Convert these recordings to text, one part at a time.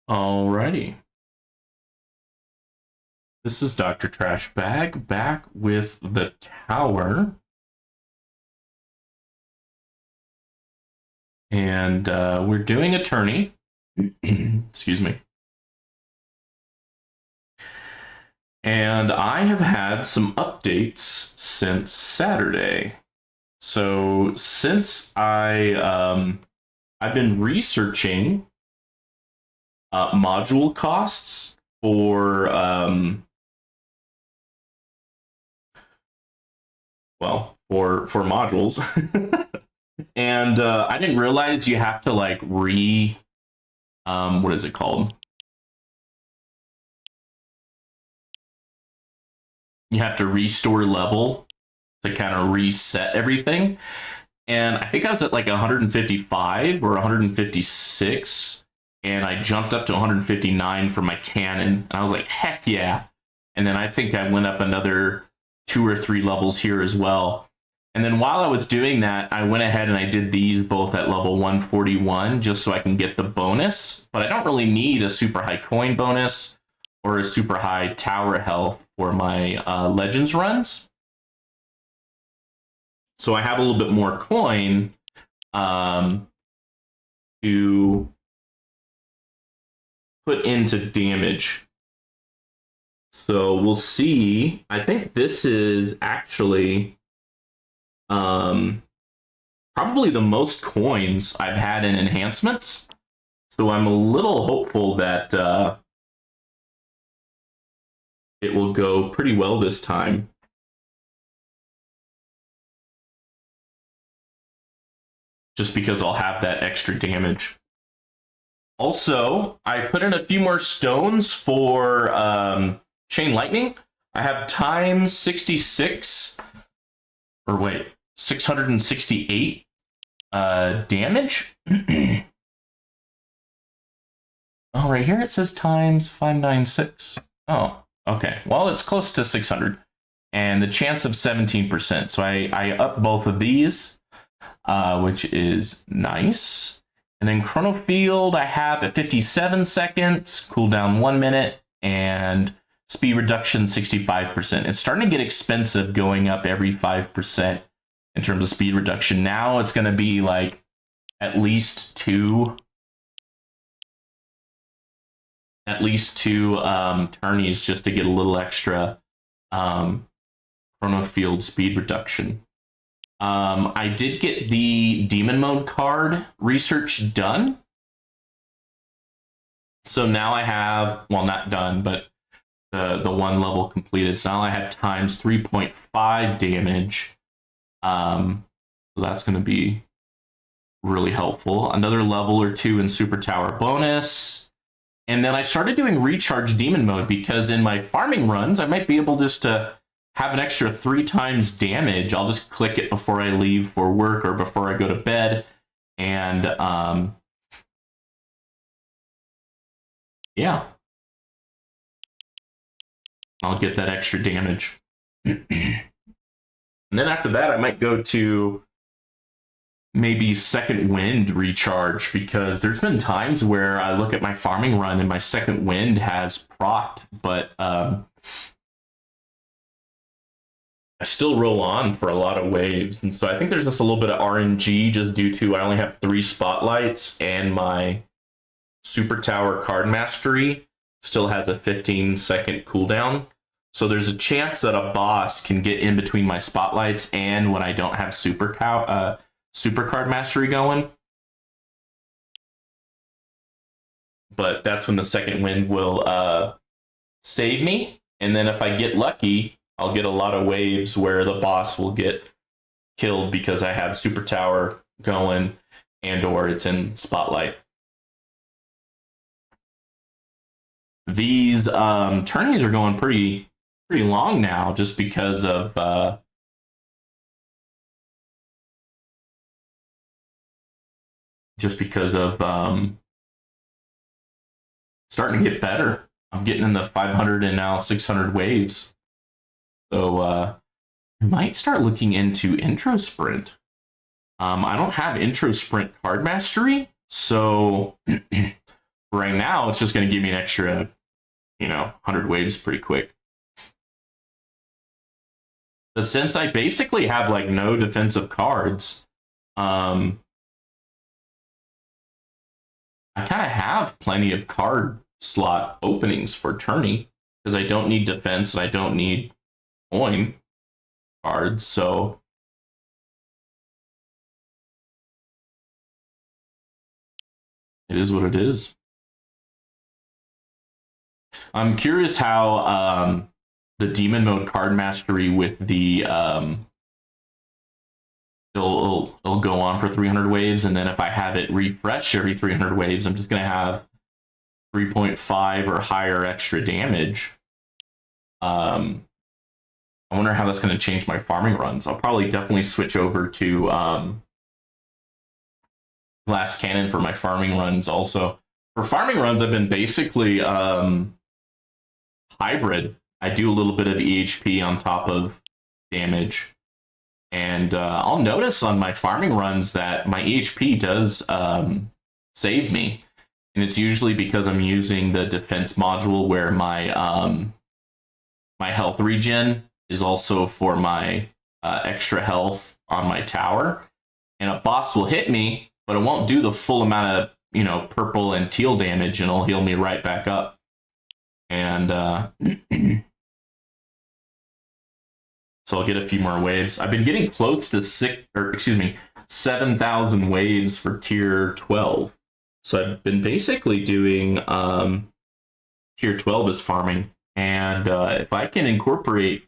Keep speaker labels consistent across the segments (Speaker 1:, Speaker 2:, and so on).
Speaker 1: Alrighty. This is Dr. Trash Bag back with the tower. And we're doing a tourney. Excuse me. And I have had some updates since Saturday. So since I've been researching module costs for for modules. And I didn't realize you have to like what is it called? You have to restore level to kind of reset everything. And I think I was at like 155 or 156, and I jumped up to 159 for my cannon. And I was like, heck yeah. And then I think I went up another 2 or 3 levels here as well. And then while I was doing that, I went ahead and I did these both at level 141 just so I can get the bonus. But I don't really need a super high coin bonus or a super high tower health for my Legends runs. So I have a little bit more coin to put into damage. So we'll see. I think this is actually probably the most coins I've had in enhancements. So I'm a little hopeful that it will go pretty well this time. Just because I'll have that extra damage. Also, I put in a few more stones for Chain Lightning. I have times 66, or wait, 668 damage. Oh, right here it says times 596. Oh, okay. Well, it's close to 600. And the chance of 17%. So I up both of these, which is nice. And then Chrono Field, I have at 57 seconds, cooldown 1 minute, and speed reduction 65%. It's starting to get expensive going up every 5% in terms of speed reduction. Now it's going to be like at least two tourneys just to get a little extra Chrono Field speed reduction. I did get the Demon Mode card research done. So now I have, well, not done, but the one level completed. So now I have times 3.5 damage. So that's going to be really helpful. Another level or 2 in Super Tower bonus. And then I started doing Recharge Demon Mode because in my farming runs, I might be able just to have an extra 3 times damage. I'll just click it before I leave for work or before I go to bed. And yeah, I'll get that extra damage. And then after that, I might go to maybe Second Wind recharge, because there's been times where I look at my farming run and my Second Wind has procced, but I still roll on for a lot of waves. And so I think there's just a little bit of RNG just due to I only have 3 spotlights and my Super Tower card mastery still has a 15-second cooldown. So there's a chance that a boss can get in between my spotlights and when I don't have Super card mastery going. But that's when the Second Wind will save me. And then if I get lucky, I'll get a lot of waves where the boss will get killed because I have Super Tower going and or it's in Spotlight. These tourneys are going pretty long now just because of starting to get better. I'm getting in the 500 and now 600 waves. So I might start looking into Intro Sprint. I don't have Intro Sprint card mastery, so Right now, it's just going to give me an extra, 100 waves pretty quick. But since I basically have like no defensive cards, I kind of have plenty of card slot openings for tourney because I don't need defense and I don't need coin cards. So it is what it is. I'm curious how the demon mode card mastery with the it'll go on for 300 waves, and then if I have it refresh every 300 waves, I'm just gonna have 3.5 or higher extra damage. I wonder how that's going to change my farming runs. I'll probably definitely switch over to Glass Cannon for my farming runs also. For farming runs, I've been basically hybrid. I do a little bit of EHP on top of damage. And I'll notice on my farming runs that my EHP does save me. And it's usually because I'm using the defense module where my my health regen is also for my extra health on my tower. And a boss will hit me, but it won't do the full amount of, purple and teal damage, and it'll heal me right back up. And so I'll get a few more waves. I've been getting close to 7,000 waves for tier 12. So I've been basically doing tier 12 as farming. And if I can incorporate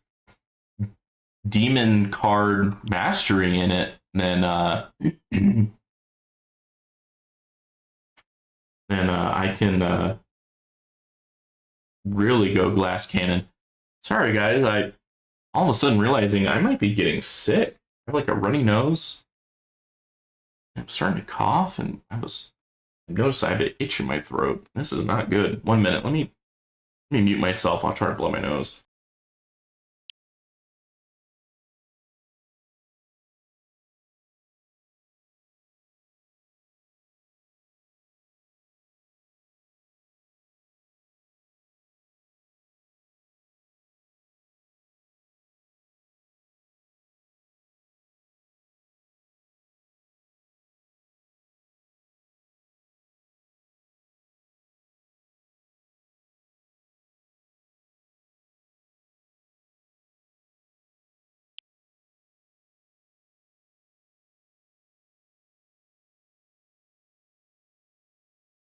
Speaker 1: demon card mastery in it, then I can really go Glass Cannon. Sorry, guys. I all of a sudden realizing I might be getting sick. I have like a runny nose. I'm starting to cough, and I noticed I have an itch in my throat. This is not good. 1 minute. Let me mute myself. I'll try to blow my nose.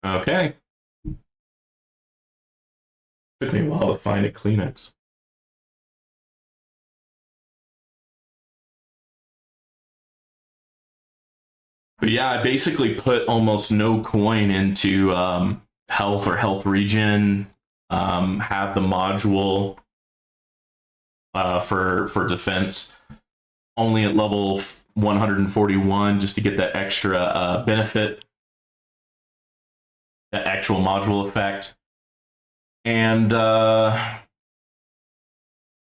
Speaker 1: Okay. Took me a while to find a Kleenex. But yeah, I basically put almost no coin into health or health regen. Have the module for defense only at level 141 just to get that extra benefit, that actual module effect. And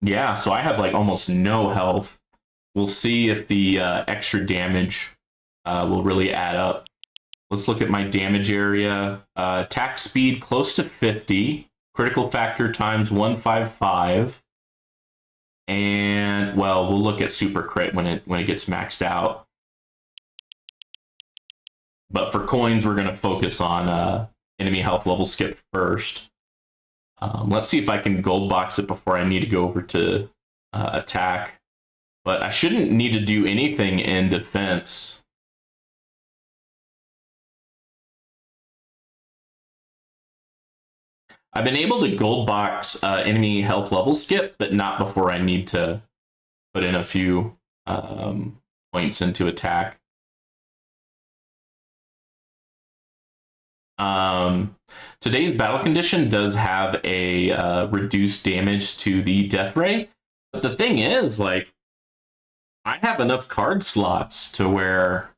Speaker 1: yeah, so I have like almost no health. We'll see if the extra damage will really add up. Let's look at my damage area. Attack speed close to 50. Critical factor times 155. And well, we'll look at super crit when it gets maxed out. But for coins, we're going to focus on enemy health level skip first. Let's see if I can gold box it before I need to go over to attack. But I shouldn't need to do anything in defense. I've been able to gold box enemy health level skip, but not before I need to put in a few points into attack. Today's battle condition does have a reduced damage to the death ray, but the thing is, like, I have enough card slots to where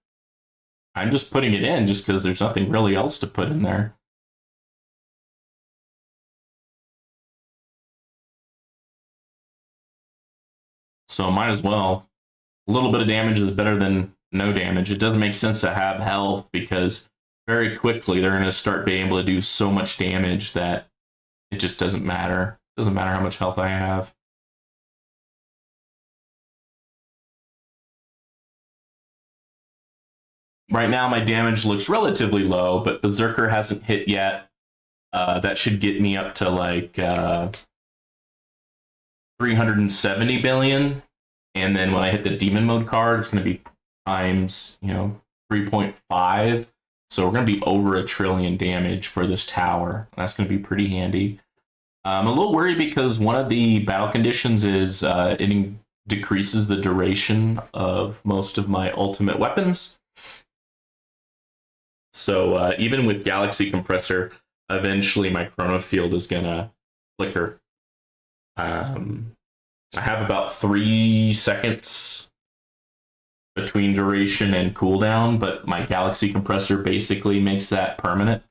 Speaker 1: I'm just putting it in just because there's nothing really else to put in there. So might as well. A little bit of damage is better than no damage. It doesn't make sense to have health because very quickly they're going to start being able to do so much damage that it just doesn't matter. It doesn't matter how much health I have. Right now, my damage looks relatively low, but Berserker hasn't hit yet. That should get me up to like 370 billion. And then when I hit the demon mode card, it's going to be times, 3.5. So we're going to be over 1 trillion damage for this tower. That's going to be pretty handy. I'm a little worried because one of the battle conditions is it decreases the duration of most of my ultimate weapons. So even with Galaxy Compressor, eventually my Chrono Field is going to flicker. I have about 3 seconds between duration and cooldown, but my Galaxy Compressor basically makes that permanent.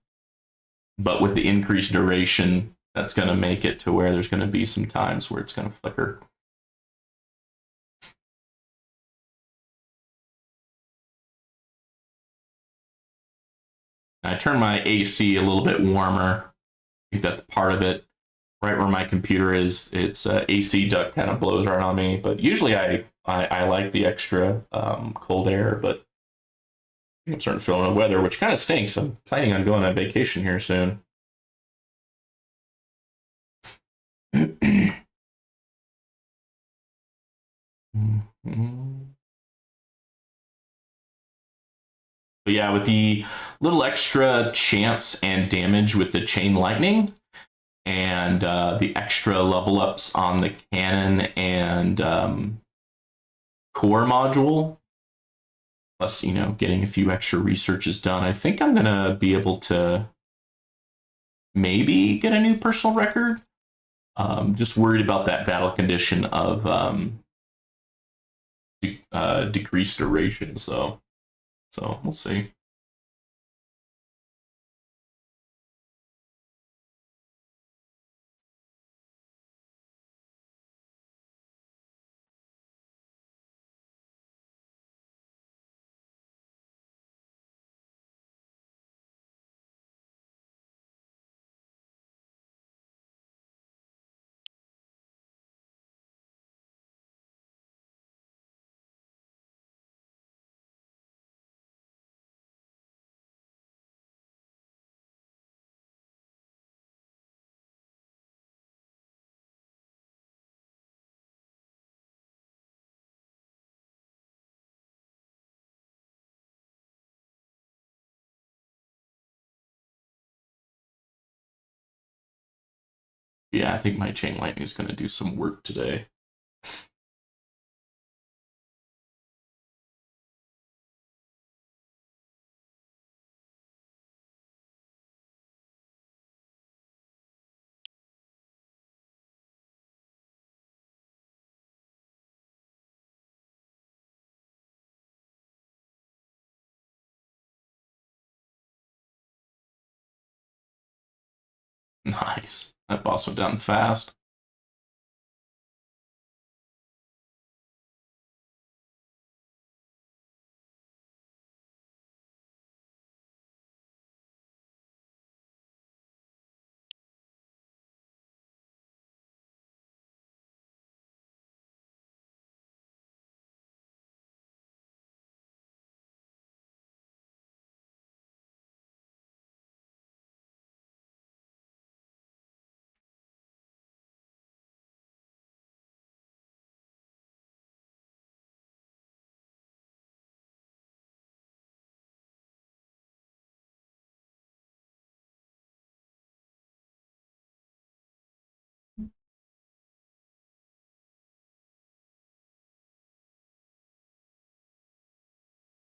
Speaker 1: But with the increased duration, that's going to make it to where there's going to be some times where it's going to flicker. I turn my AC a little bit warmer. I think that's part of it. Right where my computer is, its AC duct kind of blows right on me. But usually I like the extra cold air, but I'm starting to feel the weather, which kind of stinks. I'm planning on going on vacation here soon. But yeah, with the little extra chance and damage with the chain lightning and the extra level ups on the cannon and core module, plus, getting a few extra researches done, I think I'm going to be able to maybe get a new personal record. Just worried about that battle condition of decreased duration, so we'll see. Yeah, I think my chain lightning is going to do some work today. Nice. That boss went down fast.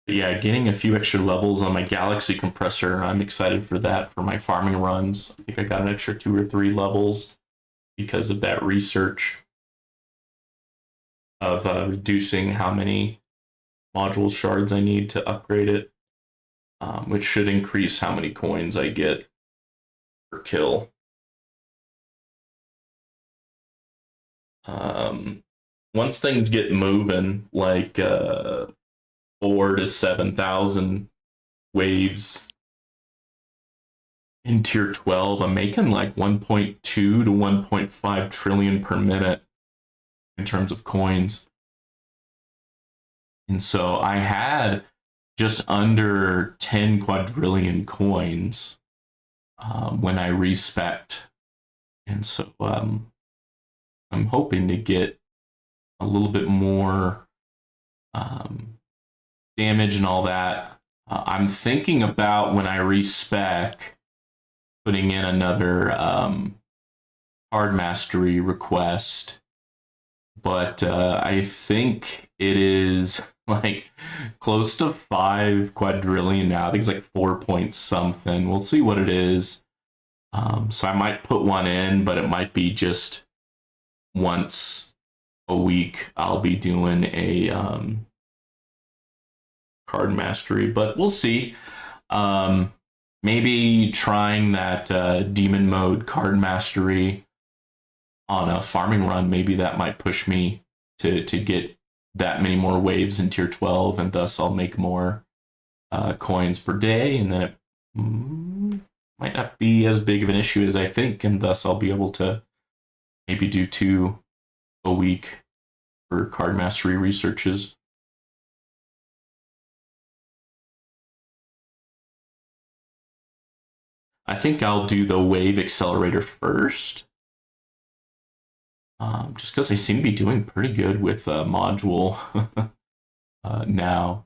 Speaker 1: But yeah, getting a few extra levels on my Galaxy Compressor, I'm excited for that for my farming runs. I think I got an extra 2 or 3 levels because of that research of reducing how many module shards I need to upgrade it, which should increase how many coins I get per kill. Once things get moving, like 4 to 7,000 waves in tier 12, I'm making like 1.2 to 1.5 trillion per minute in terms of coins. And so I had just under 10 quadrillion coins when I respect. And so I'm hoping to get a little bit more damage and all that. I'm thinking about when I respec putting in another card mastery request, but I think it is like close to 5 quadrillion now. I think it's like 4 point something. We'll see what it is. So I might put one in, but it might be just once a week. I'll be doing a card mastery, but we'll see. Maybe trying that demon mode card mastery on a farming run. Maybe that might push me to get that many more waves in tier 12, and thus I'll make more coins per day, and then it might not be as big of an issue as I think, and thus I'll be able to maybe do 2 a week for card mastery researches. I think I'll do the wave accelerator first. Just because I seem to be doing pretty good with module now.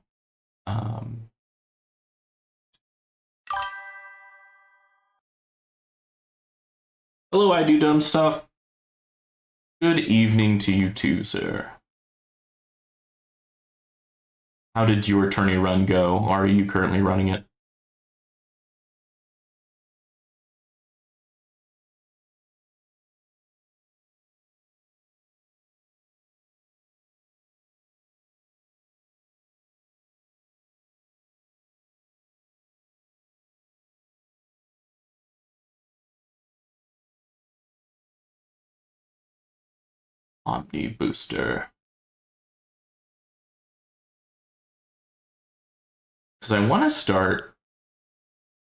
Speaker 1: Hello, I do dumb stuff. Good evening to you too, sir. How did your tourney run go? Are you currently running it? Omni Booster. Because I want to start,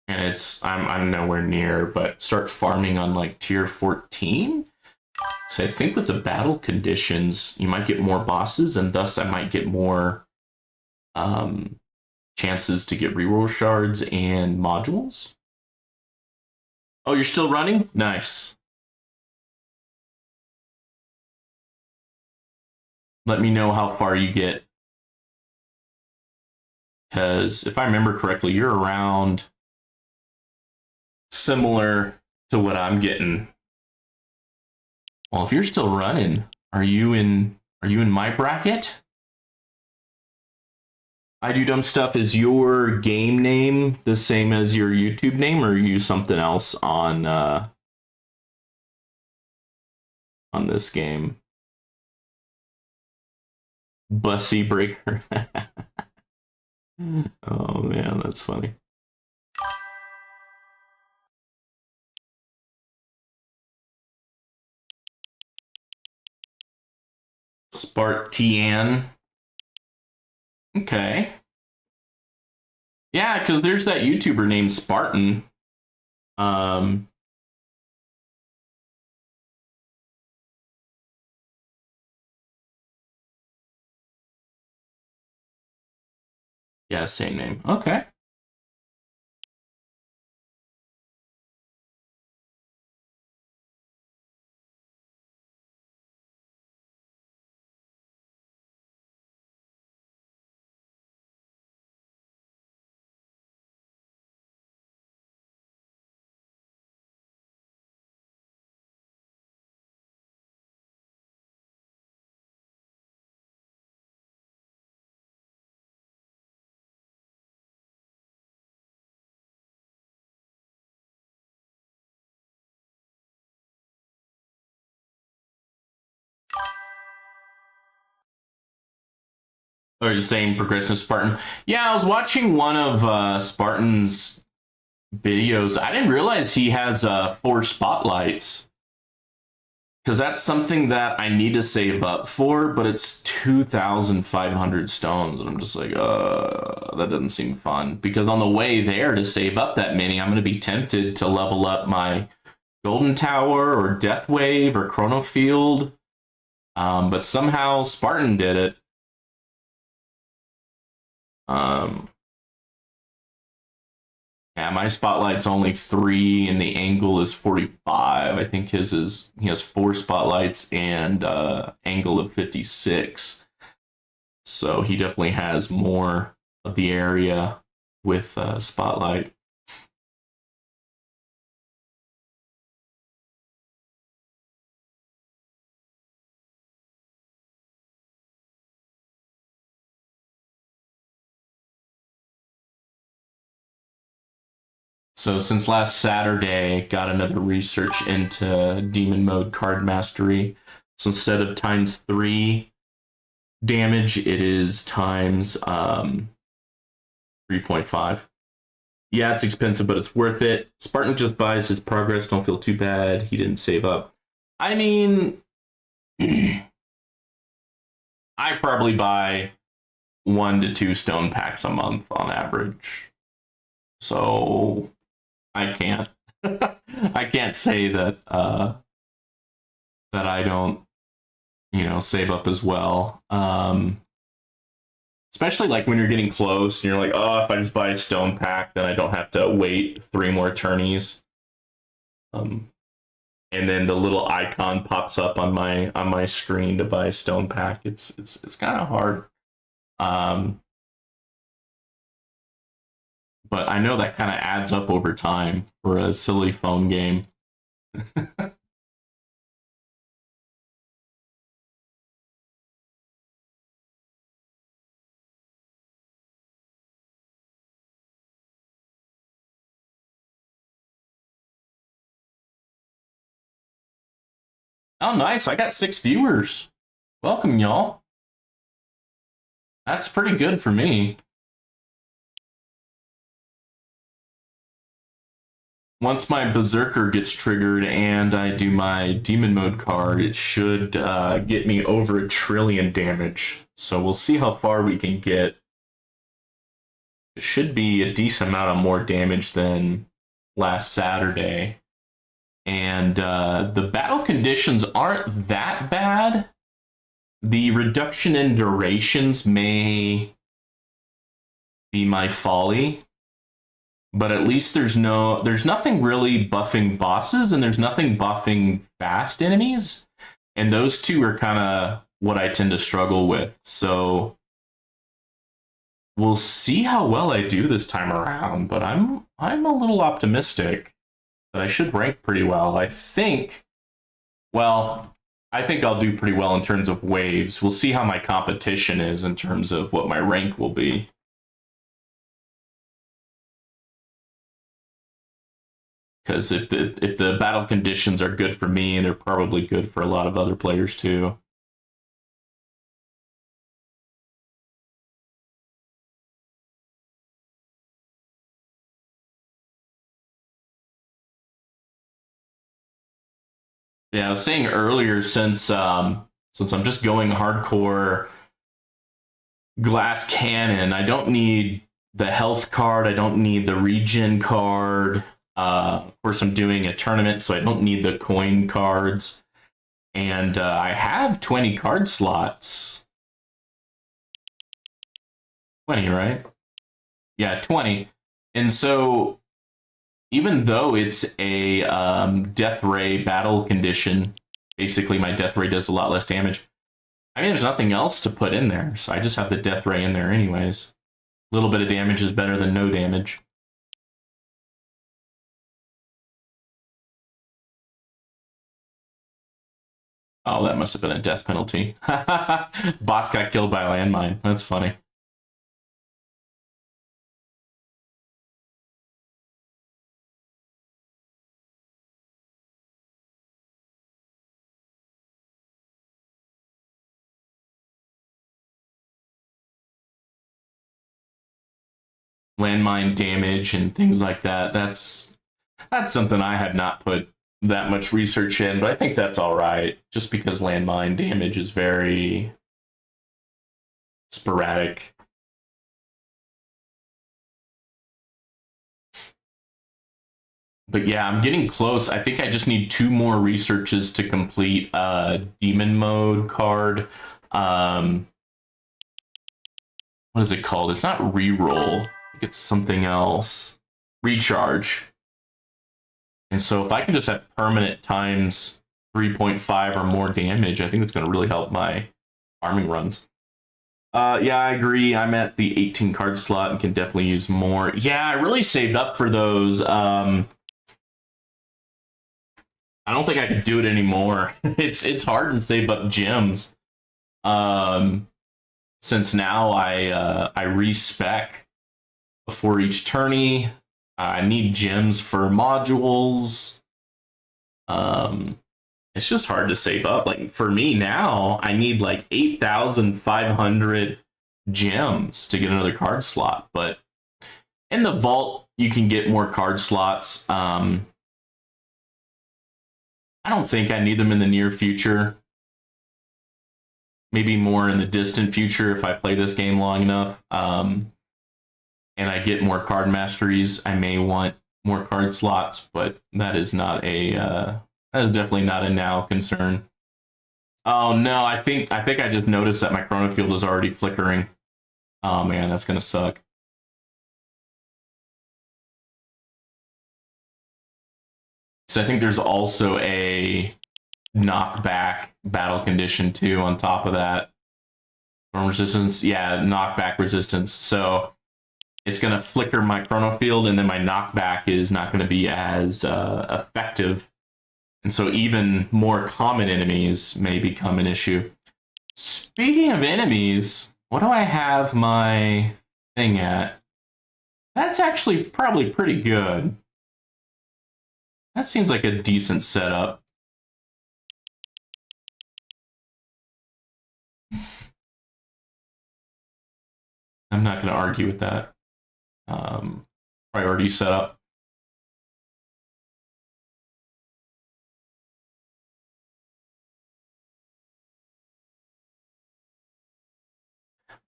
Speaker 1: and I'm nowhere near, but start farming on like tier 14. So I think with the battle conditions, you might get more bosses, and thus I might get more chances to get reroll shards and modules. Oh, you're still running? Nice. Let me know how far you get. Because if I remember correctly, you're around similar to what I'm getting. Well, if you're still running, are you in my bracket? I Do Dumb Stuff, is your game name the same as your YouTube name, or are you something else on this game? Bussy Breaker. Oh man, that's funny. Spartian. Okay. Yeah, because there's that YouTuber named Spartan. Yeah, same name. Okay. Or the same progression of Spartan. Yeah, I was watching one of Spartan's videos. I didn't realize he has 4 spotlights. because that's something that I need to save up for, but it's 2,500 stones, and I'm just like, that doesn't seem fun. Because on the way there to save up that many, I'm going to be tempted to level up my Golden Tower or Death Wave or Chrono Field, but somehow Spartan did it. Yeah, my spotlight's only 3 and the angle is 45. I think he has 4 spotlights and angle of 56. So he definitely has more of the area with spotlight. So since last Saturday, got another research into demon mode card mastery. So instead of times 3 damage, it is times 3.5. Yeah, it's expensive, but it's worth it. Spartan just buys his progress. Don't feel too bad. He didn't save up. I mean, I probably buy 1 to 2 stone packs a month on average. So I can't I can't say that that I don't, save up as well. Especially like when you're getting close and you're like, oh, if I just buy a stone pack, then I don't have to wait 3 more turnies. And then the little icon pops up on my screen to buy a stone pack. It's kind of hard. But I know that kind of adds up over time for a silly phone game. Oh, nice. I got 6 viewers. Welcome, y'all. That's pretty good for me. Once my Berserker gets triggered and I do my Demon Mode card, it should get me over 1 trillion damage. So we'll see how far we can get. It should be a decent amount of more damage than last Saturday. And the battle conditions aren't that bad. The reduction in durations may be my folly, but at least there's nothing really buffing bosses, and there's nothing buffing fast enemies, and those two are kind of what I tend to struggle with. So we'll see how well I do this time around, but I'm a little optimistic that I should rank pretty well. I think I'll do pretty well in terms of waves. We'll see how my competition is in terms of what my rank will be. Because if the battle conditions are good for me, they're probably good for a lot of other players too. Yeah, I was saying earlier, since I'm just going hardcore glass cannon, I don't need the health card, I don't need the regen card. Of course, I'm doing a tournament, so I don't need the coin cards. And I have 20 card slots. 20, right? Yeah, 20. And so even though it's a Death Ray battle condition, basically my Death Ray does a lot less damage. I mean, there's nothing else to put in there, so I just have the Death Ray in there anyways. A little bit of damage is better than no damage. Oh, that must have been a death penalty. Boss got killed by a landmine. That's funny. Landmine damage and things like that. That's something I had not put that much research in, but I think that's all right. Just because landmine damage is very sporadic. But yeah, I'm getting close. I think I just need 2 more researches to complete demon mode card. What is it called? It's not reroll. I think it's something else. Recharge. And so if I can just have permanent times 3.5 or more damage, I think it's going to really help my farming runs. Yeah, I agree. I'm at the 18 card slot and can definitely use more. Yeah, I really saved up for those. I don't think I could do it anymore. It's hard to save up gems. Since now I respec before each tourney. I need gems for modules. It's just hard to save up. Like for me now, I need like 8,500 gems to get another card slot. But in the vault, you can get more card slots. I don't think I need them in the near future. Maybe more in the distant future if I play this game long enough. And I get more card masteries, I may want more card slots, but that is not a that is definitely not a now concern. Oh no, I think I just noticed that my chrono field is already flickering. Oh man, that's gonna suck. So I think there's also a knockback battle condition too on top of that. Storm resistance, yeah, knockback resistance. So it's going to flicker my chrono field, and then my knockback is not going to be as effective. And so even more common enemies may become an issue. Speaking of enemies, what do I have my thing at? That's actually probably pretty good. That seems like a decent setup. I'm not going to argue with that. Priority setup.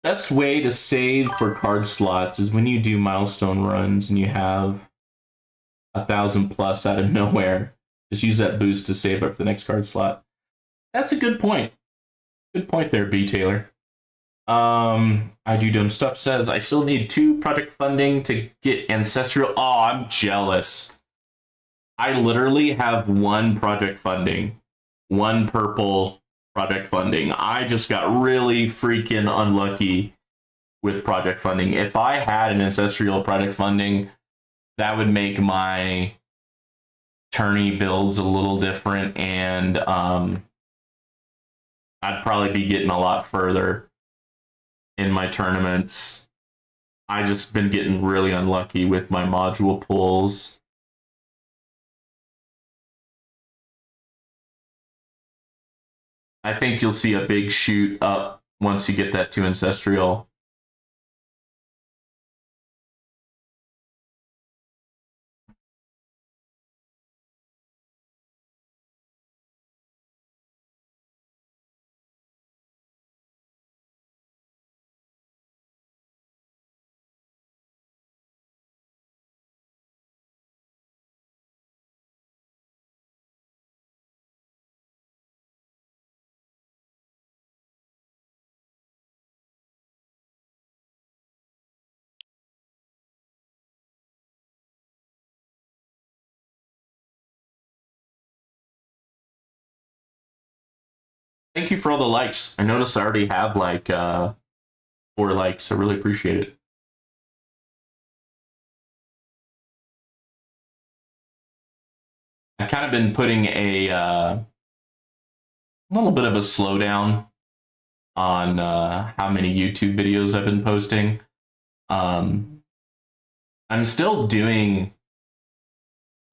Speaker 1: Best way to save for card slots is when you do milestone runs and you have 1,000 plus out of nowhere. Just use that boost to save up the next card slot. That's a good point. Good point there, B. Taylor. I do dumb stuff says I still need 2 project funding to get ancestral. Oh, I'm jealous. I literally have 1 project funding, 1 purple project funding. I just got really freaking unlucky with project funding. If I had an ancestral project funding, that would make my tourney builds a little different, and I'd probably be getting a lot further in my tournaments. I just been getting really unlucky with my module pulls. I think you'll see a big shoot up once you get that to ancestral. Thank you for all the likes. I noticed I already have like 4 likes. I really appreciate it. I've kind of been putting a little bit of a slowdown on how many YouTube videos I've been posting. I'm still doing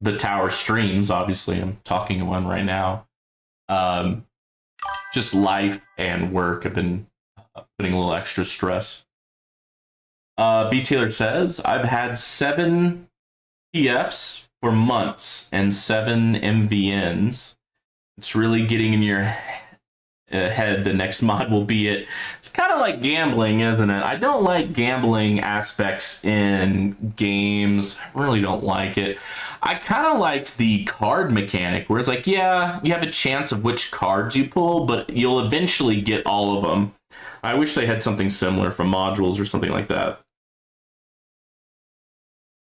Speaker 1: the tower streams. Obviously, I'm talking to one right now. Just life and work have been putting a little extra stress. B. Taylor says, I've had 7 PFs for months and 7 MVNs. It's really getting in your head the next mod will be it. It's kind of like gambling, isn't it? I don't like gambling aspects in games. I really don't like it. I kind of like the card mechanic where it's like, yeah, you have a chance of which cards you pull, but you'll eventually get all of them. I wish they had something similar from modules or something like that.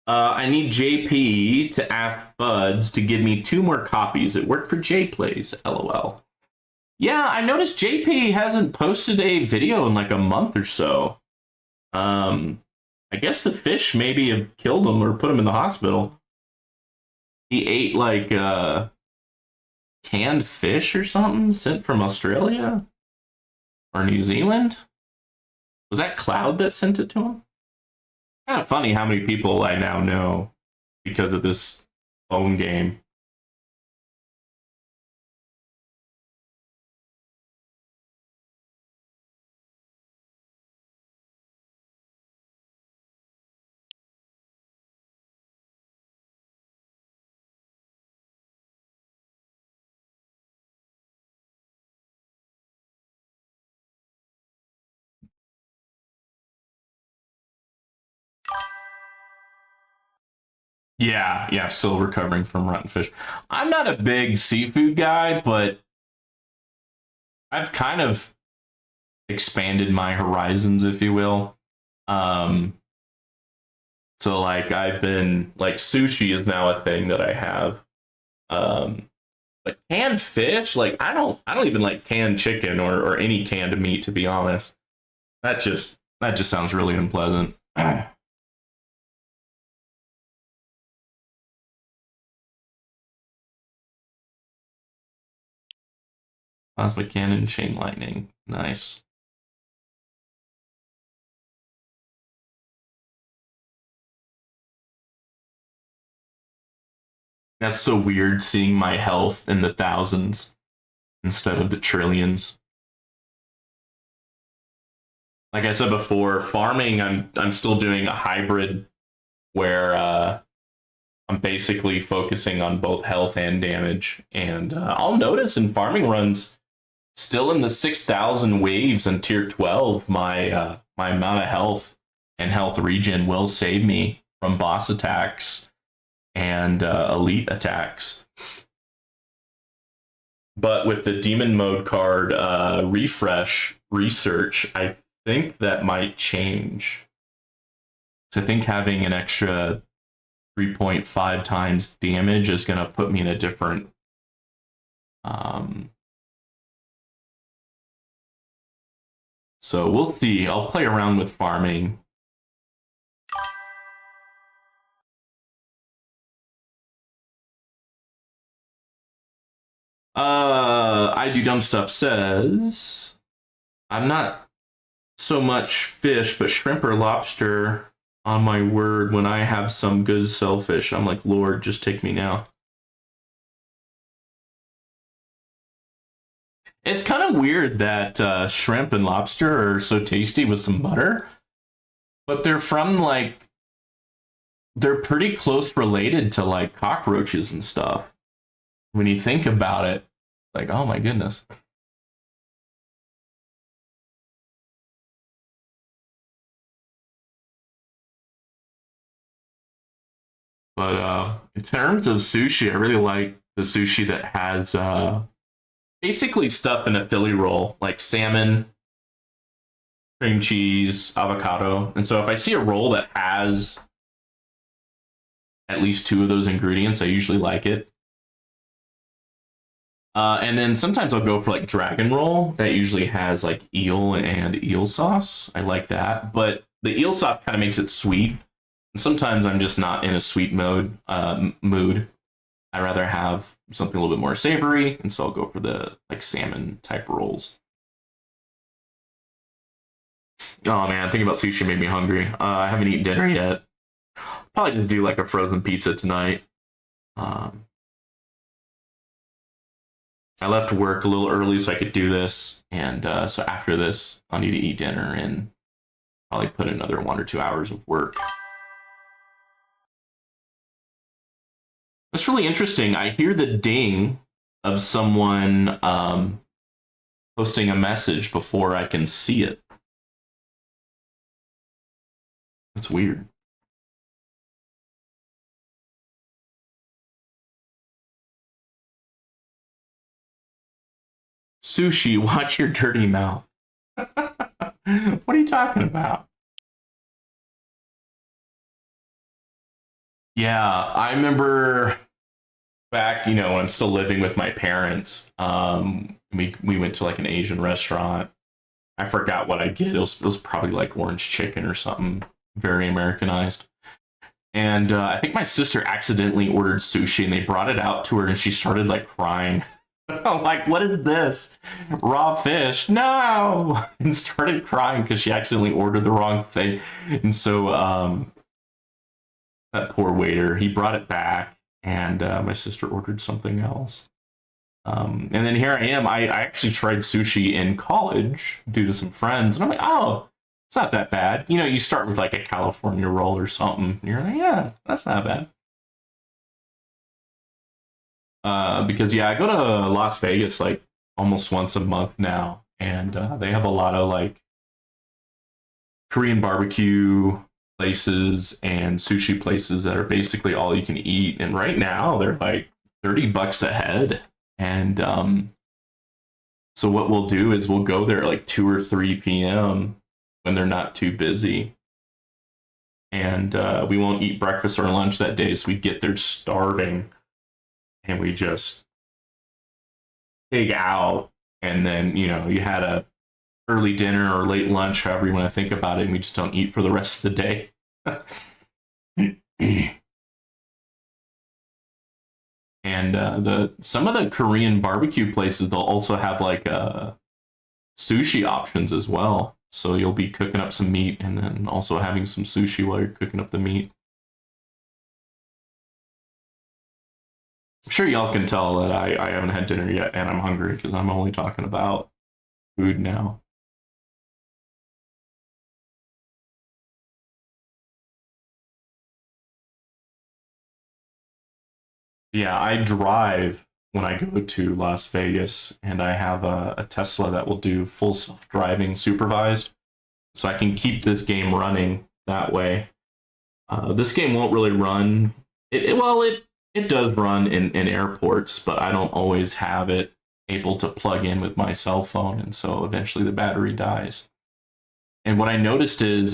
Speaker 1: I need JP to ask Buds to give me 2 more copies. It worked for JPlays, LOL. Yeah, I noticed JP hasn't posted a video in like a month or so. I guess the fish maybe have killed him or put him in the hospital. He ate like canned fish or something sent from Australia or New Zealand. Was that Cloud that sent it to him? Kind of funny how many people I now know because of this phone game. Yeah, still recovering from rotten fish. I'm not a big seafood guy, but I've kind of expanded my horizons, if you will. So like I've been like sushi is now a thing that I have. But canned fish, like I don't even like canned chicken or any canned meat, to be honest. That just sounds really unpleasant. Plasma cannon, chain lightning. Nice. That's so weird seeing my health in the thousands instead of the trillions. Like I said before, farming I'm still doing a hybrid where I'm basically focusing on both health and damage. And I'll notice in farming runs, still in the 6,000 waves in tier 12, my amount of health and health regen will save me from boss attacks and elite attacks. But with the demon mode card refresh research, I think that might change. So I think having an extra 3.5 times damage is going to put me in a different so we'll see. I'll play around with farming. I do dumb stuff says I'm not so much fish, but shrimp or lobster on my word when I have some good shellfish. I'm like, Lord, just take me now. It's kind of weird that shrimp and lobster are so tasty with some butter, but they're from like, they're pretty close related to like cockroaches and stuff. When you think about it, like, oh my goodness. But in terms of sushi, I really like the sushi that has basically stuff in a Philly roll, like salmon, cream cheese, avocado. And so if I see a roll that has at least 2 of those ingredients, I usually like it. And then sometimes I'll go for like dragon roll that usually has like eel and eel sauce. I like that, but the eel sauce kind of makes it sweet. And sometimes I'm just not in a sweet mood. I rather have something a little bit more savory, and so I'll go for the like salmon type rolls. Oh man, thinking about sushi made me hungry. I haven't eaten dinner yet. Probably just do like a frozen pizza tonight. I left work a little early so I could do this, and so after this, I'll need to eat dinner and probably put another 1 or 2 hours of work. That's really interesting. I hear the ding of someone posting a message before I can see it. That's weird. Sushi, watch your dirty mouth. What are you talking about? Yeah, I remember back, when I'm still living with my parents. We went to like an Asian restaurant. I forgot what I get. It was probably like orange chicken or something very Americanized. And I think my sister accidentally ordered sushi, and they brought it out to her, and she started like crying. I'm like, what is this? Raw fish? No! And started crying because she accidentally ordered the wrong thing. And so that poor waiter, he brought it back, and my sister ordered something else. And then here I am. I actually tried sushi in college due to some friends, and I'm like, oh, it's not that bad. You start with like a California roll or something. And you're like, yeah, that's not bad. Because yeah, I go to Las Vegas like almost once a month now, and they have a lot of like Korean barbecue places and sushi places that are basically all you can eat. And right now they're like $30 a head. And so what we'll do is we'll go there at like 2 or 3 p.m. when they're not too busy. And we won't eat breakfast or lunch that day, so we get there starving, and we just pig out. And then, you had a early dinner or late lunch, however you want to think about it, and we just don't eat for the rest of the day. And some of the Korean barbecue places, they'll also have like sushi options as well. So you'll be cooking up some meat and then also having some sushi while you're cooking up the meat. I'm sure y'all can tell that I haven't had dinner yet, and I'm hungry because I'm only talking about food now. Yeah, I drive when I go to Las Vegas, and I have a Tesla that will do full self-driving supervised, so I can keep this game running that way. This game won't really run. It does run in airports, but I don't always have it able to plug in with my cell phone, and so eventually the battery dies. And what I noticed is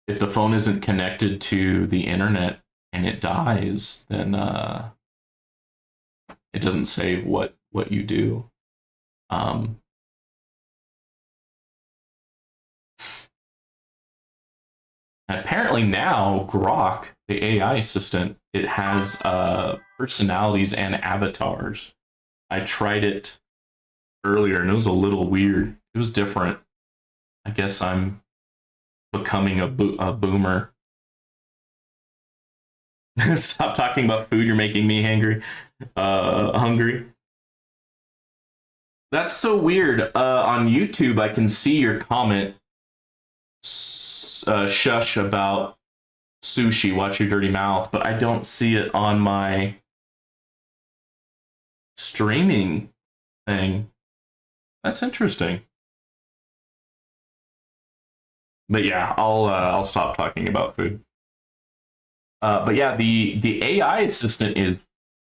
Speaker 1: if the phone isn't connected to the internet and it dies, then it doesn't save what you do. Apparently now Grok, the AI assistant, it has personalities and avatars. I tried it earlier and it was a little weird. It was different. I guess I'm becoming a boomer. Stop talking about food. You're making me hungry. That's so weird. On YouTube, I can see your comment, shush about sushi. Watch your dirty mouth, but I don't see it on my streaming thing. That's interesting. But yeah, I'll stop talking about food. But yeah, the AI assistant is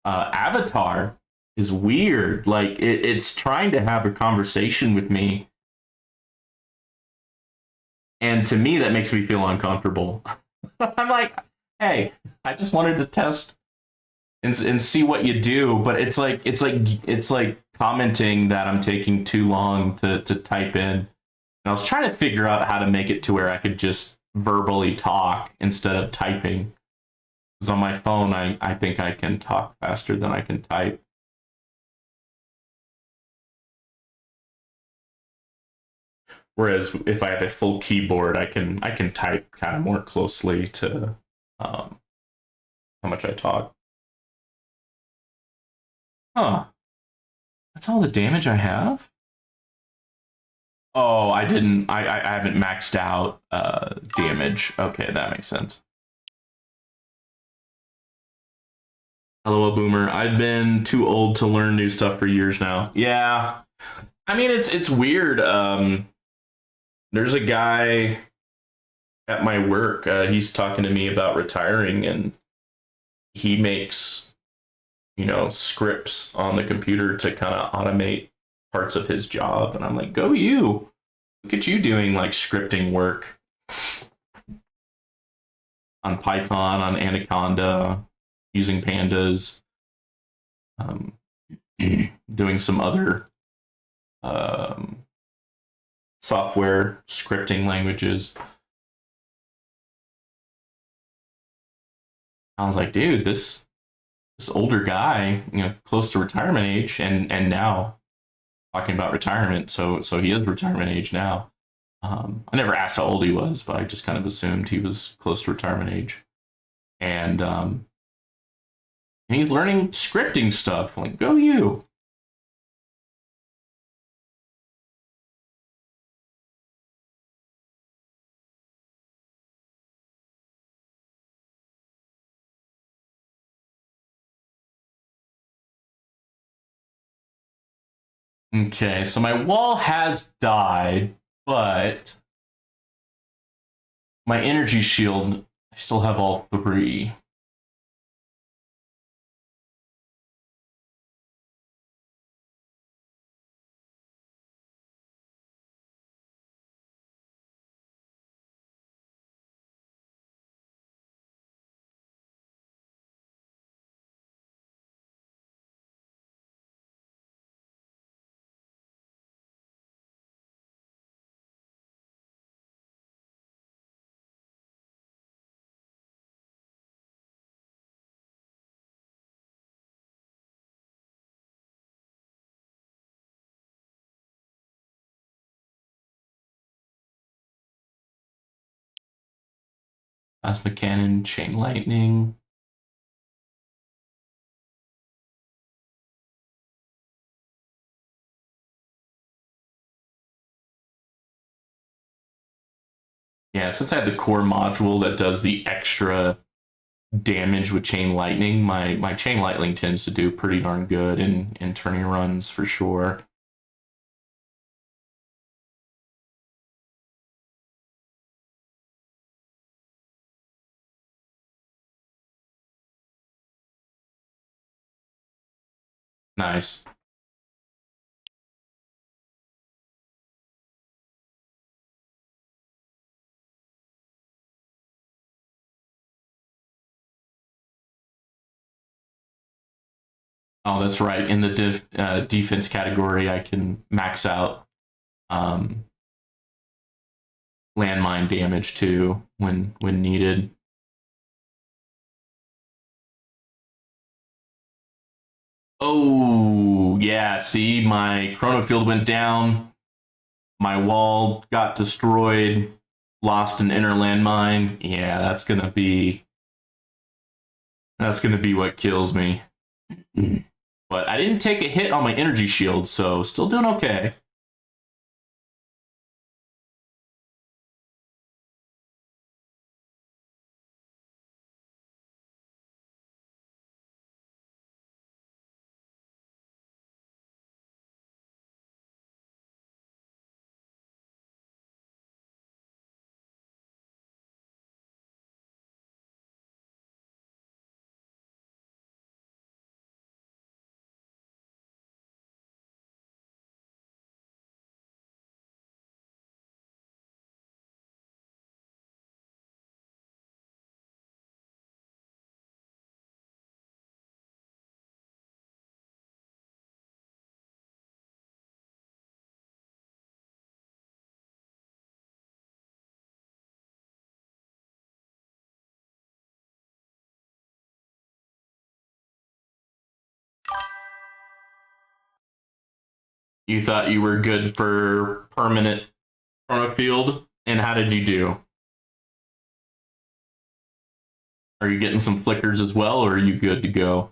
Speaker 1: avatar is weird. Like it's trying to have a conversation with me, and to me that makes me feel uncomfortable. I'm like, hey, I just wanted to test and see what you do, but it's like commenting that I'm taking too long to type in. And I was trying to figure out how to make it to where I could just verbally talk instead of typing. Because on my phone, I think I can talk faster than I can type. Whereas if I have a full keyboard, I can type kind of more closely to how much I talk. Huh. That's all the damage I have? Oh, I didn't. I haven't maxed out damage. Okay, that makes sense. Hello, boomer. I've been too old to learn new stuff for years now. Yeah. I mean, it's weird. There's a guy at my work. He's talking to me about retiring, and he makes, scripts on the computer to kind of automate parts of his job. And I'm like, go you. Look at you doing like scripting work on Python, on Anaconda, using pandas, um, doing some other um, software scripting languages. I was like, dude, this older guy, close to retirement age, and now talking about retirement. So he is retirement age now. I never asked how old he was, but I just kind of assumed he was close to retirement age. And he's learning scripting stuff. I'm like, go you. Okay, so my wall has died, but my energy shield, I still have all three. Plasma cannon, chain lightning. Yeah, since I have the core module that does the extra damage with chain lightning, my chain lightning tends to do pretty darn good in turning runs for sure. Nice. Oh, that's right. In the defense category, I can max out um, landmine damage too when needed. Oh yeah, see, my chrono field went down. My wall got destroyed. Lost an inner landmine. Yeah, that's gonna be what kills me. But I didn't take a hit on my energy shield, so still doing okay. You thought you were good for permanent chrono field, and how did you do? Are you getting some flickers as well, or are you good to go?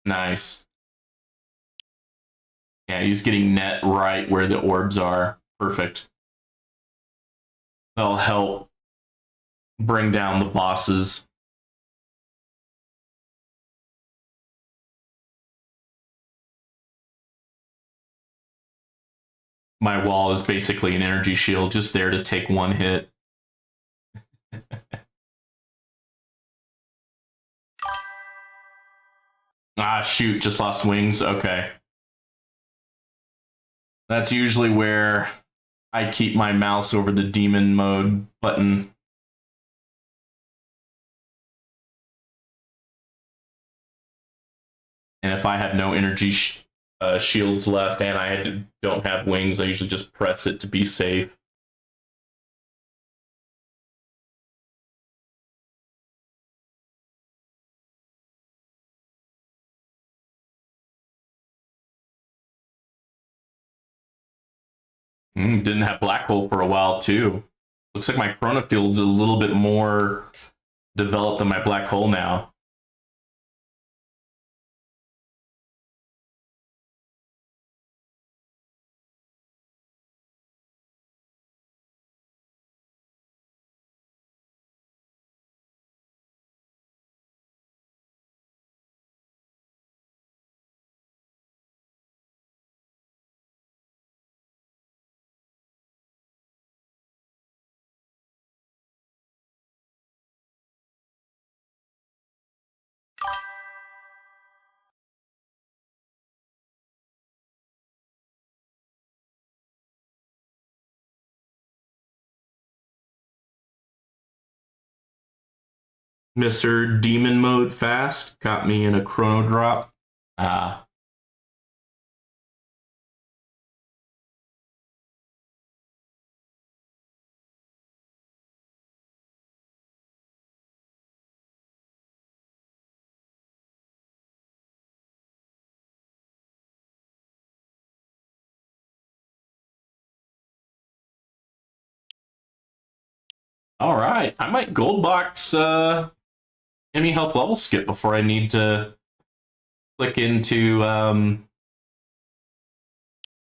Speaker 1: Nice. Yeah, he's getting net right where the orbs are. Perfect. That'll help bring down the bosses. My wall is basically an energy shield, just there to take one hit. Ah, shoot, just lost wings. Okay. That's usually where I keep my mouse over the demon mode button. And if I have no energy shields left and don't have wings, I usually just press it to be safe. Didn't have black hole for a while too. Looks like my Chrono Field's a little bit more developed than my black hole now. Mr. Demon Mode Fast got me in a chrono drop. Ah. All right. I might gold box enemy health level skip before I need to click into the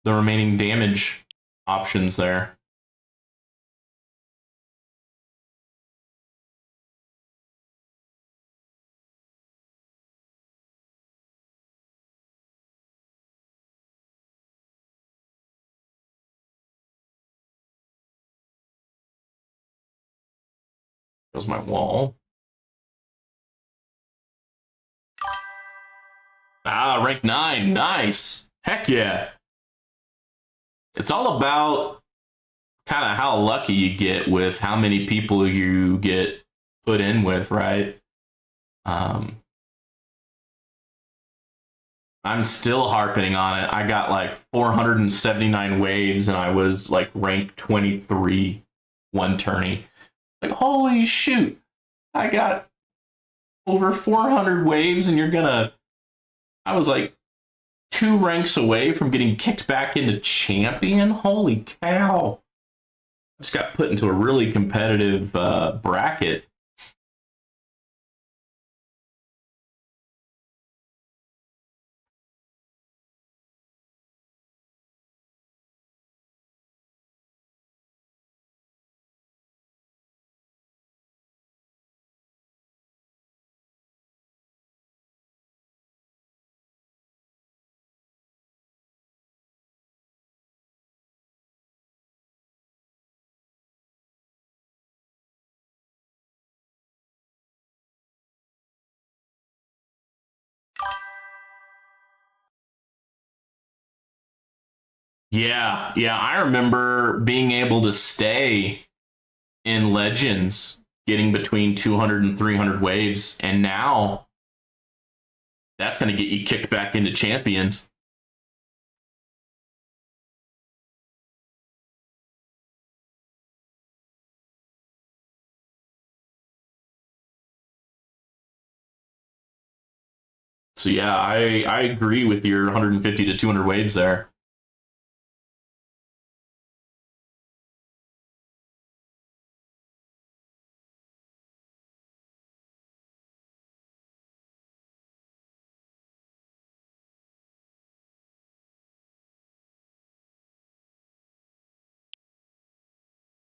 Speaker 1: remaining damage options there. There's my wall. Ah, rank 9. Nice. Heck yeah. It's all about kind of how lucky you get with how many people you get put in with, right? I'm still harping on it. I got like 479 waves and I was like rank 23 one tourney. Like, holy shoot. I got over 400 waves and I was like 2 ranks away from getting kicked back into champion. Holy cow. I just got put into a really competitive bracket. Yeah, I remember being able to stay in Legends, getting between 200 and 300 waves, and now that's going to get you kicked back into Champions. So yeah, I agree with your 150 to 200 waves there.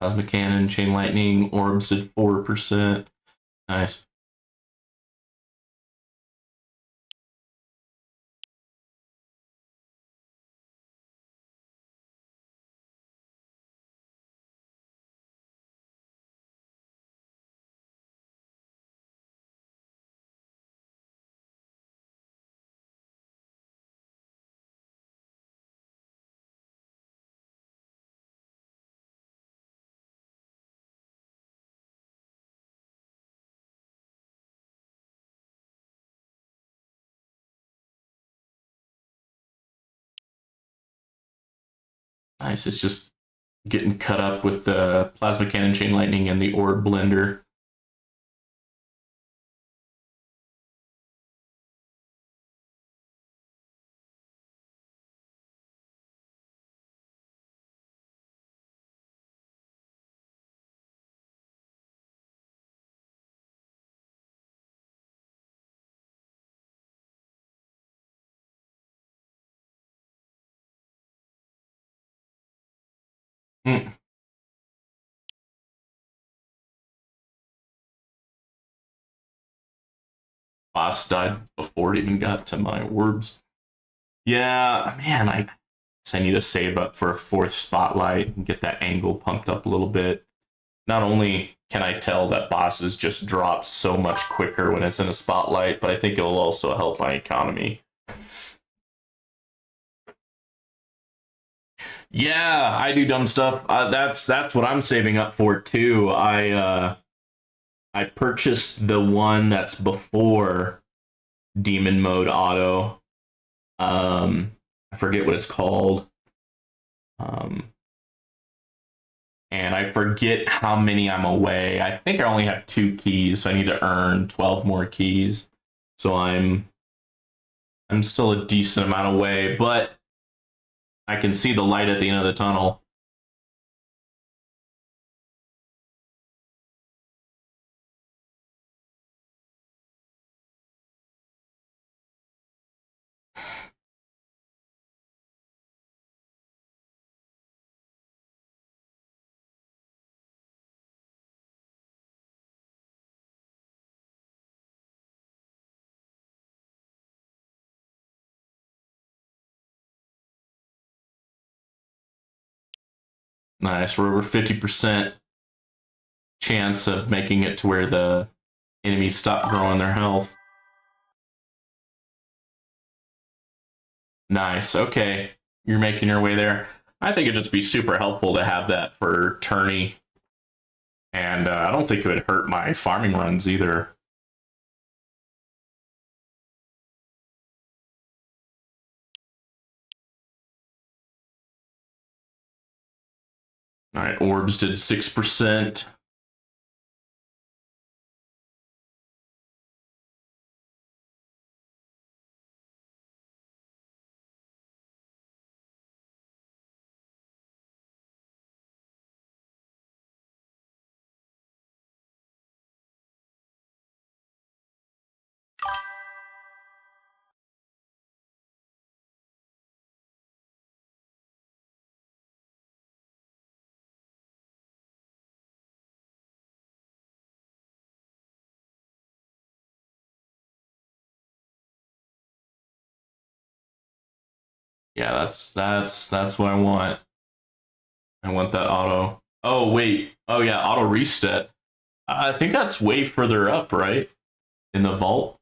Speaker 1: Plasma Cannon, Chain Lightning, Orbs at 4%. Nice. Nice. It's just getting cut up with the Plasma Cannon, Chain Lightning, and the Orb Blender. Mm. Boss died before it even got to my orbs. Yeah, man, I need to save up for a 4th spotlight and get that angle pumped up a little bit. Not only can I tell that bosses just drop so much quicker when it's in a spotlight, but I think it will also help my economy. Yeah, I do dumb stuff. That's what I'm saving up for too. I purchased the one that's before Demon Mode Auto. I forget what it's called. And I forget how many I'm away. I think I only have 2 keys, so I need to earn 12 more keys. So I'm still a decent amount away, but I can see the light at the end of the tunnel. Nice. We're over 50% chance of making it to where the enemies stop growing their health. Nice. Okay. You're making your way there. I think it'd just be super helpful to have that for tourney. And I don't think it would hurt my farming runs either. All right, orbs did 6%. Yeah, that's what I want. I want that auto. Oh wait. Oh yeah, auto reset. I think that's way further up, right? In the vault.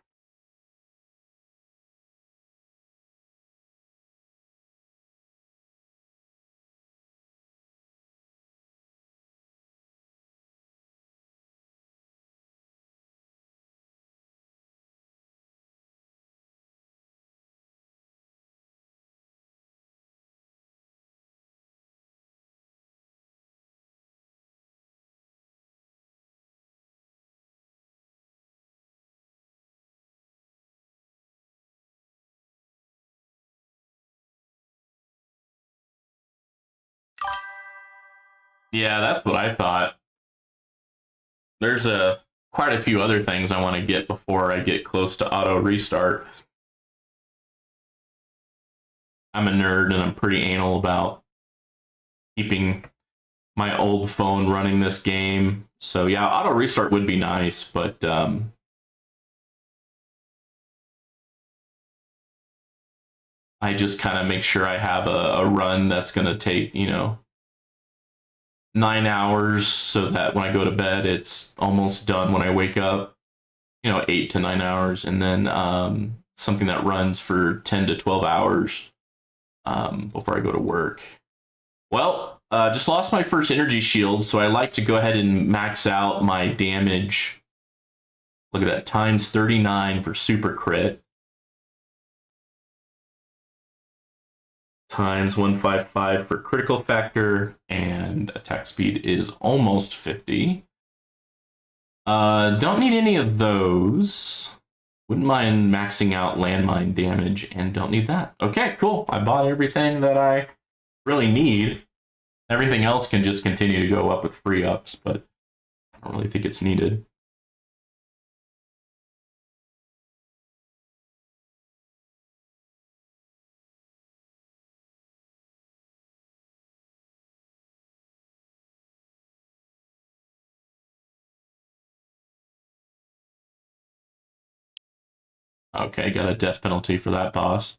Speaker 1: Yeah, that's what I thought. There's quite a few other things I want to get before I get close to auto restart. I'm a nerd and I'm pretty anal about keeping my old phone running this game. So yeah, auto restart would be nice, but I just kind of make sure I have a run that's going to take, 9 hours so that when I go to bed, it's almost done when I wake up, 8 to 9 hours. And then something that runs for 10 to 12 hours before I go to work. Well, just lost my first energy shield, so I like to go ahead and max out my damage. Look at that, times 39 for super crit. Times 155 for critical factor, and attack speed is almost 50. Don't need any of those. Wouldn't mind maxing out landmine damage, and don't need that. Okay, cool. I bought everything that I really need. Everything else can just continue to go up with free ups, but I don't really think it's needed. Okay, got a death penalty for that boss.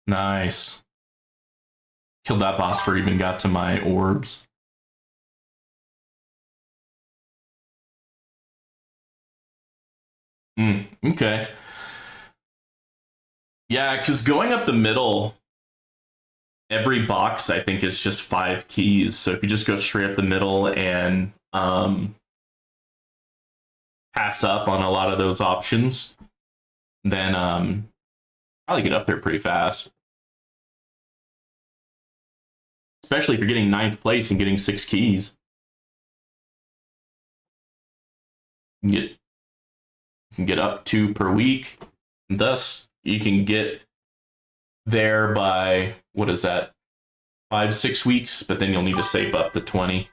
Speaker 1: Nice. Killed that boss before even got to my orbs. Okay. Yeah, because going up the middle, every box I think is just 5 keys. So if you just go straight up the middle and pass up on a lot of those options, then probably get up there pretty fast. Especially if you're getting 9th place and getting 6 keys. You can get up 2 per week. And thus, you can get there by, what is that, 5-6 weeks, but then you'll need to save up the 20.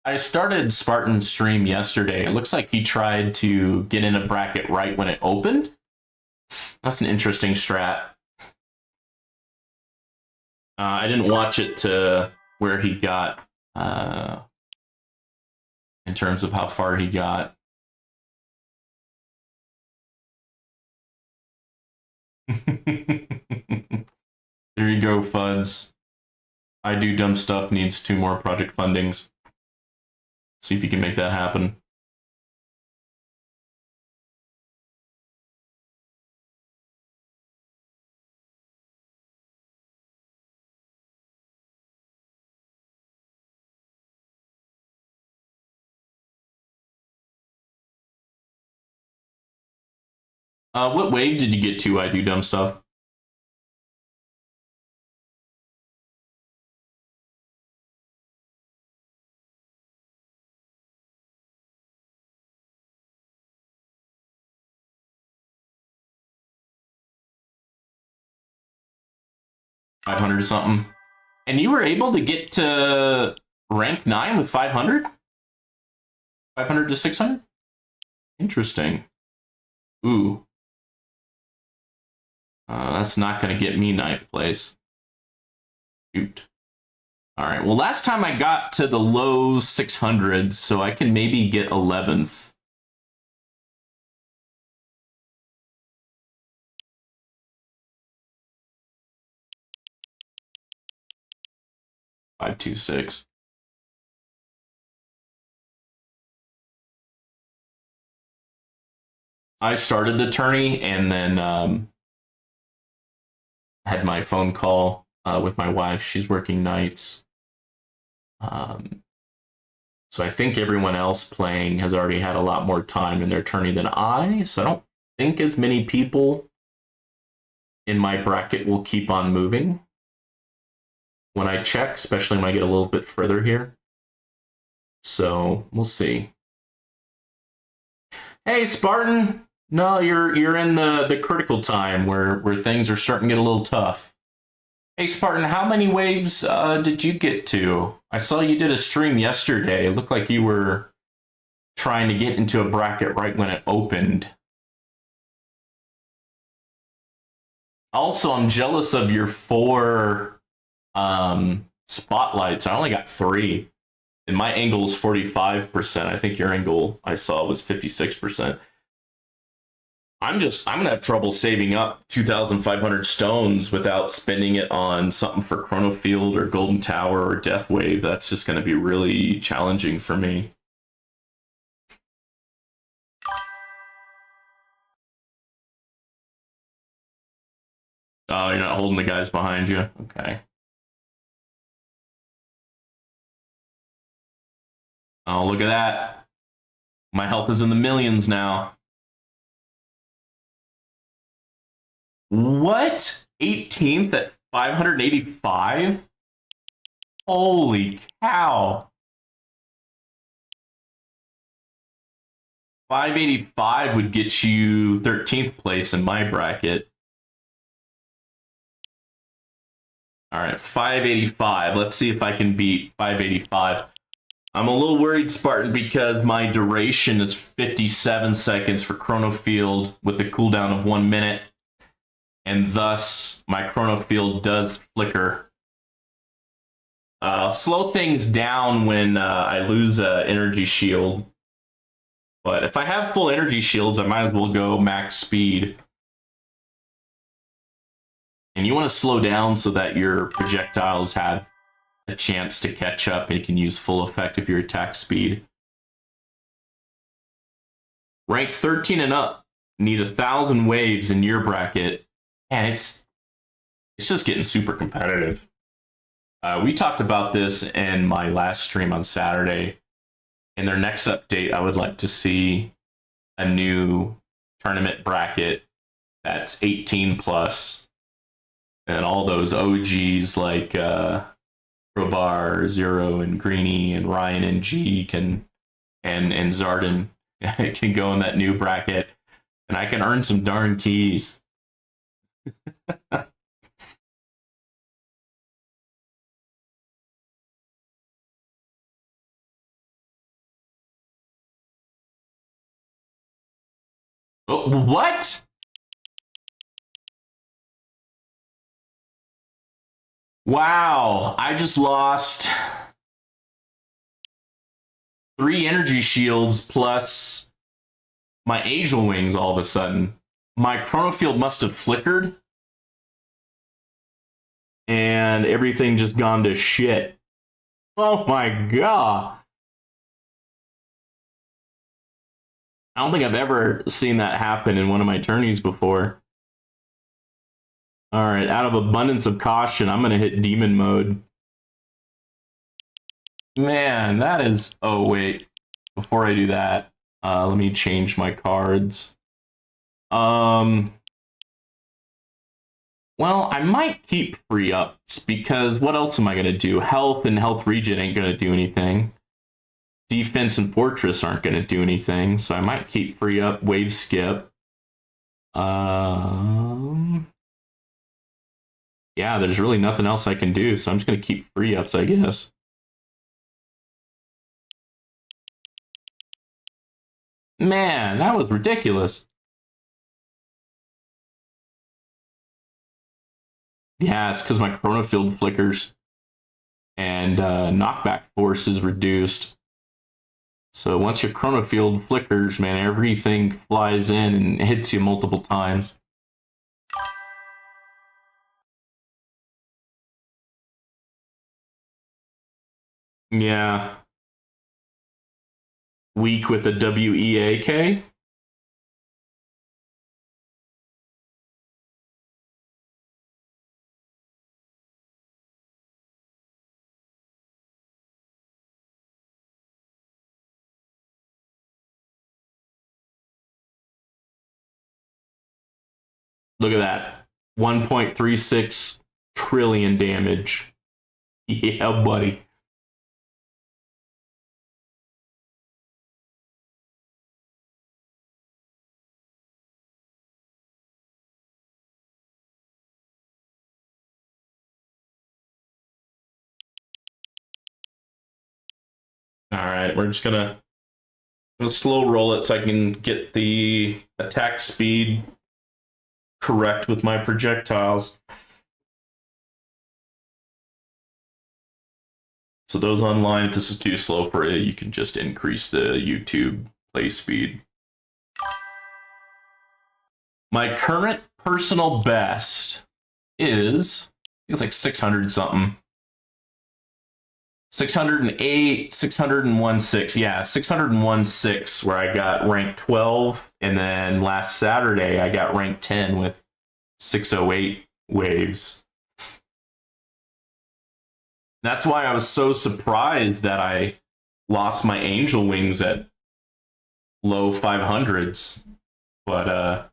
Speaker 1: I started Spartan stream yesterday. It looks like he tried to get in a bracket right when it opened. That's an interesting strat. I didn't watch it to where he got in terms of how far he got. There you go, Fuds. I Do Dumb Stuff needs 2 more project fundings. See if you can make that happen. What wave did you get to, I Do Dumb Stuff? 500 something. And you were able to get to rank 9 with 500? 500 to 600? Interesting. Ooh. That's not going to get me 9th place. Shoot. All right. Well, last time I got to the low 600s, so I can maybe get 11th. Five, 2, 6. I started the tourney and then had my phone call with my wife. She's working nights. So I think everyone else playing has already had a lot more time in their tourney than I. So I don't think as many people in my bracket will keep on moving when I check, especially when I get a little bit further here. So we'll see. Hey, Spartan. No, you're in the critical time where things are starting to get a little tough. Hey, Spartan, how many waves did you get to? I saw you did a stream yesterday. It looked like you were trying to get into a bracket right when it opened. Also, I'm jealous of your 4 spotlights. I only got 3. And my angle is 45%. I think your angle I saw was 56%. I'm gonna have trouble saving up 2,500 stones without spending it on something for Chrono Field or Golden Tower or Death Wave. That's just gonna be really challenging for me. Oh, you're not holding the guys behind you? Okay. Oh, look at that. My health is in the millions now. What? 18th at 585? Holy cow. 585 would get you 13th place in my bracket. All right, 585. Let's see if I can beat 585. I'm a little worried, Spartan, because my duration is 57 seconds for Chrono Field with a cooldown of 1 minute. And thus, my Chrono Field does flicker. Slow things down when I lose an energy shield. But if I have full energy shields, I might as well go max speed. And you want to slow down so that your projectiles have a chance to catch up and you can use full effect of your attack speed. Rank 13 and up, need 1,000 waves in your bracket. And it's just getting super competitive. We talked about this in my last stream on Saturday. In their next update, I would like to see a new tournament bracket that's 18 plus, and all those OGs like Robar, Zero, and Greeny, and Ryan and G and Zarden can go in that new bracket, and I can earn some darn keys. Oh, what? Wow, I just lost 3 energy shields plus my Angel Wings all of a sudden. My Chrono Field must have flickered. And everything just gone to shit. Oh my god. I don't think I've ever seen that happen in one of my tourneys before. All right, out of abundance of caution, I'm going to hit demon mode. Man, that is... Oh, wait. Before I do that, let me change my cards. Well, I might keep free ups because what else am I going to do? Health and health regen ain't going to do anything. Defense and fortress aren't going to do anything, so I might keep free up, wave skip. Yeah, there's really nothing else I can do, so I'm just going to keep free ups, I guess. Man, that was ridiculous. Yeah, it's because my Chrono Field flickers and knockback force is reduced. So once your Chrono Field flickers, man, everything flies in and hits you multiple times. Yeah. Weak with a WEAK. Look at that. 1.36 trillion damage. Yeah, buddy. All right, we're just gonna slow roll it so I can get the attack speed correct with my projectiles. So those online, if this is too slow for you, you can just increase the YouTube play speed. My current personal best is, I think it's like 600 something. 608, 601.6. Yeah, 601.6, where I got rank 12. And then last Saturday, I got rank 10 with 608 waves. That's why I was so surprised that I lost my angel wings at low 500s. But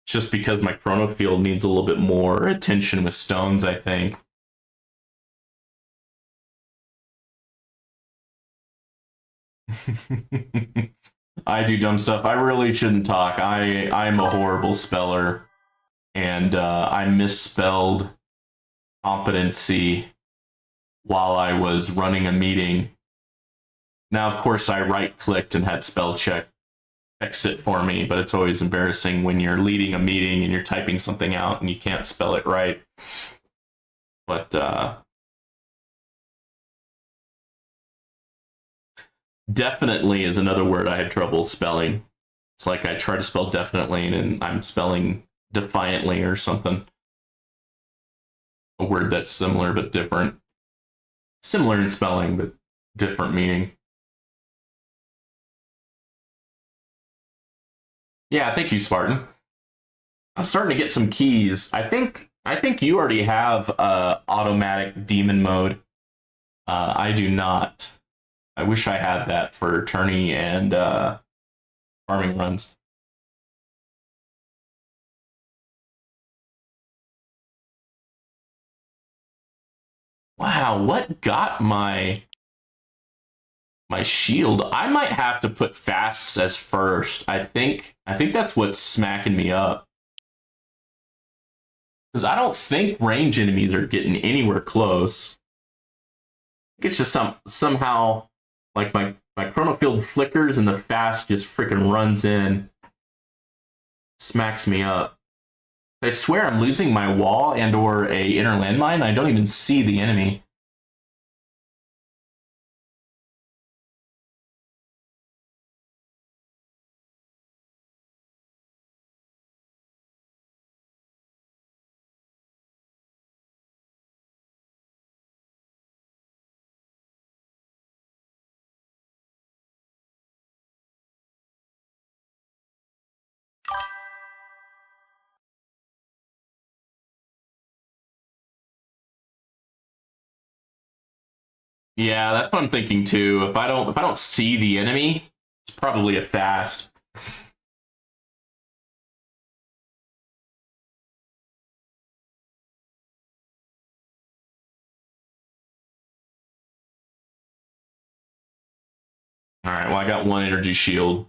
Speaker 1: just because my chrono field needs a little bit more attention with stones, I think. I do dumb stuff. I really shouldn't talk. I'm a horrible speller, and I misspelled competency while I was running a meeting. Now, of course, I right clicked and had spell check fix it for me, but it's always embarrassing when you're leading a meeting and you're typing something out and you can't spell it right. But definitely is another word I had trouble spelling. It's like I try to spell definitely and I'm spelling defiantly or something. A word that's similar but different. Similar in spelling but different meaning. Yeah, thank you, Spartan. I'm starting to get some keys. I think you already have automatic demon mode. I do not. I wish I had that for tourney and farming runs. Wow, what got my shield? I might have to put fasts as first. I think that's what's smacking me up. Because I don't think range enemies are getting anywhere close. It's just somehow like my chrono field flickers and the fast just freaking runs in, smacks me up. I swear I'm losing my wall and or a inner landmine. I don't even see the enemy. Yeah, that's what I'm thinking too. If I don't see the enemy, it's probably a fast. All right, well I got one energy shield.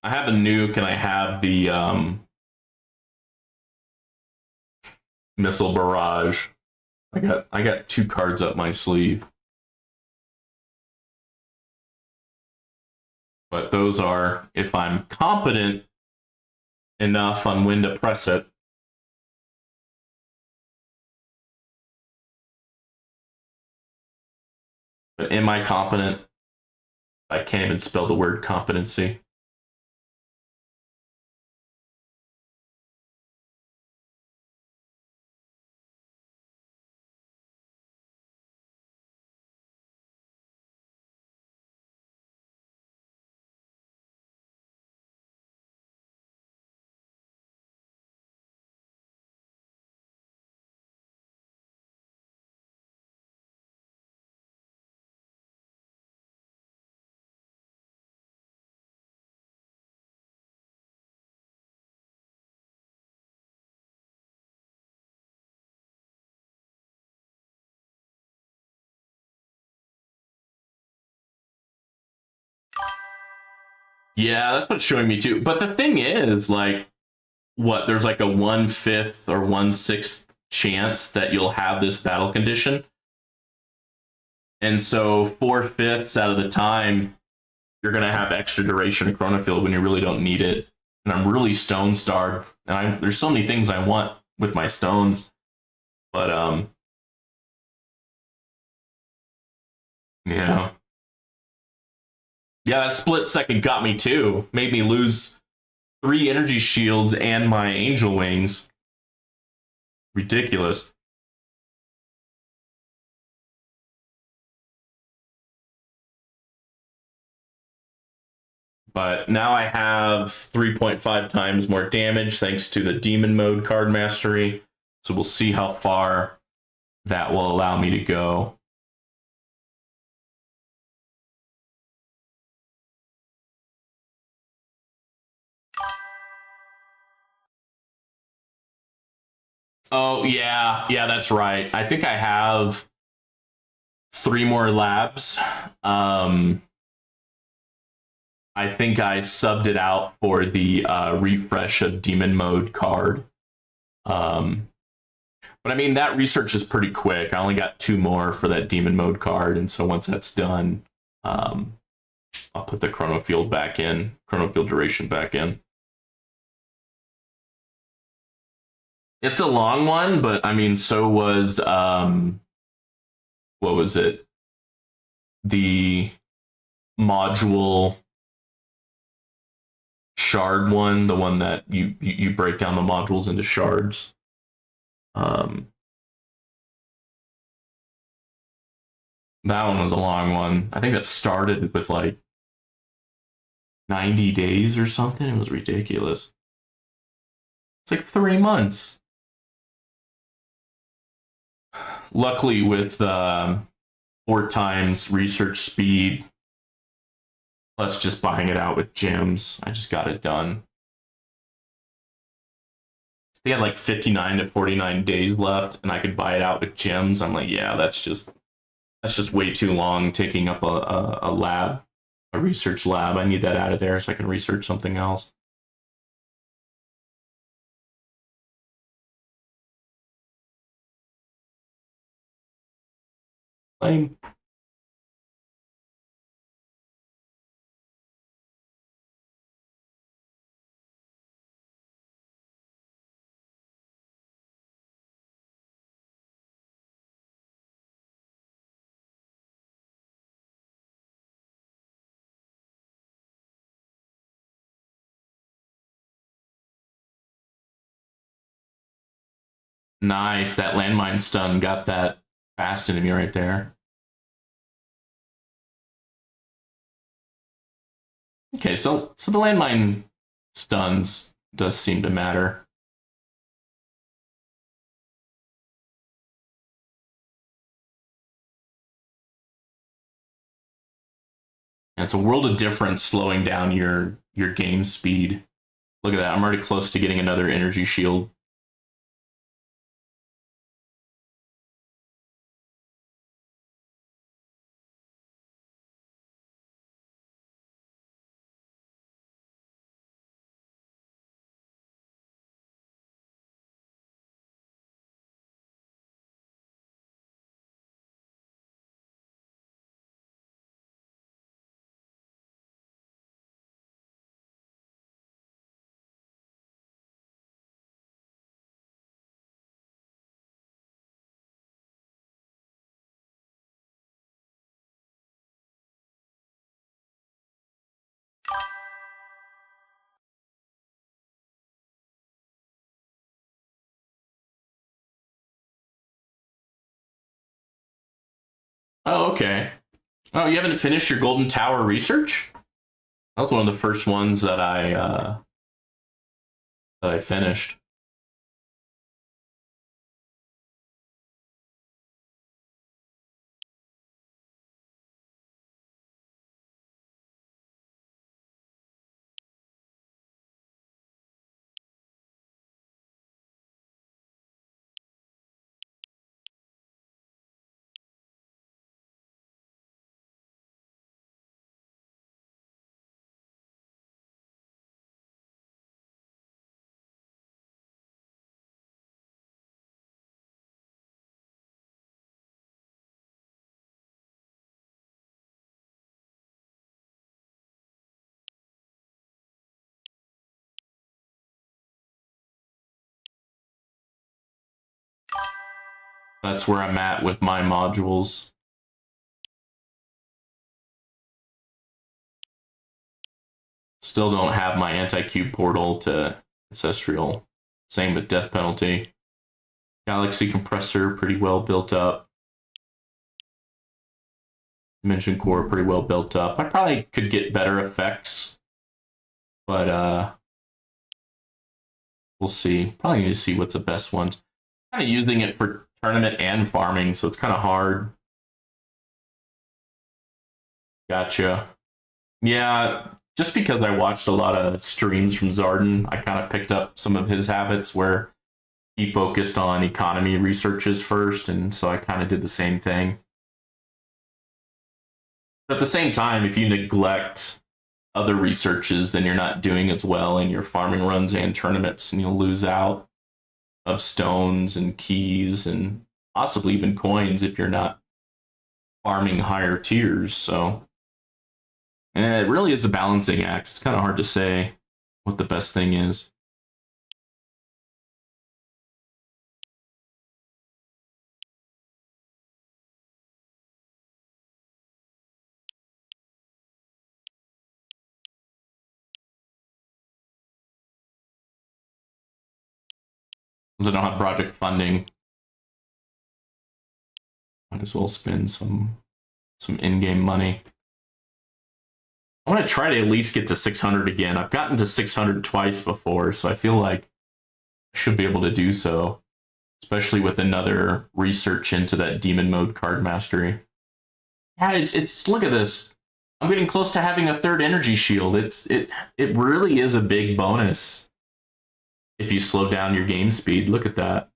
Speaker 1: I have a nuke and I have the missile barrage. I got 2 cards up my sleeve. But those are if I'm competent enough on when to press it. But am I competent? I can't even spell the word competency. Yeah, that's what's showing me too. But the thing is, like, what? There's like a 1/5 or 1/6 chance that you'll have this battle condition, and so 4/5 out of the time, you're gonna have extra duration of Chronofield when you really don't need it. And I'm really stone starved, and there's so many things I want with my stones, but yeah. Yeah, that split second got me too. Made me lose 3 energy shields and my angel wings. Ridiculous. But now I have 3.5 times more damage thanks to the demon mode card mastery. So we'll see how far that will allow me to go. Oh, yeah. Yeah, that's right. I think I have 3 more labs. I think I subbed it out for the refresh of demon mode card. But I mean, that research is pretty quick. I only got 2 more for that demon mode card. And so once that's done, I'll put the chronofield back in, chronofield duration back in. It's a long one, but I mean, so was what was it? The module shard one, the one that you break down the modules into shards. That one was a long one. I think that started with like 90 days or something. It was ridiculous. It's like 3 months. Luckily, with 4 times research speed, plus just buying it out with gems, I just got it done. They had like 59 to 49 days left, and I could buy it out with gems. I'm like, yeah, that's just way too long taking up a lab, a research lab. I need that out of there so I can research something else. Lame. Nice. That landmine stun got that fast into me right there. Okay, so the landmine stuns does seem to matter. And it's a world of difference slowing down your game speed. Look at that. I'm already close to getting another energy shield. Oh, okay. Oh, you haven't finished your Golden Tower research? That was one of the first ones that I finished. That's where I'm at with my modules. Still don't have my anti-cube portal to Ancestral. Same with Death Penalty. Galaxy Compressor, pretty well built up. Dimension Core, pretty well built up. I probably could get better effects, but we'll see. Probably need to see what's the best one. Kind of using it for tournament and farming, so it's kind of hard. Gotcha. Yeah, just because I watched a lot of streams from Zarden, I kind of picked up some of his habits where he focused on economy researches first, and so I kind of did the same thing. But at the same time, if you neglect other researches, then you're not doing as well in your farming runs and tournaments, and you'll lose out of stones and keys and possibly even coins if you're not farming higher tiers. So it really is a balancing act. It's kind of hard to say what the best thing is. Because I don't have project funding, might as well spend some in-game money. I want to try to at least get to 600 again. I've gotten to 600 twice before, so I feel like I should be able to do so, especially with another research into that demon mode card mastery. Yeah, it's look at this. I'm getting close to having a third energy shield. It really is a big bonus if you slow down your game speed. Look at that.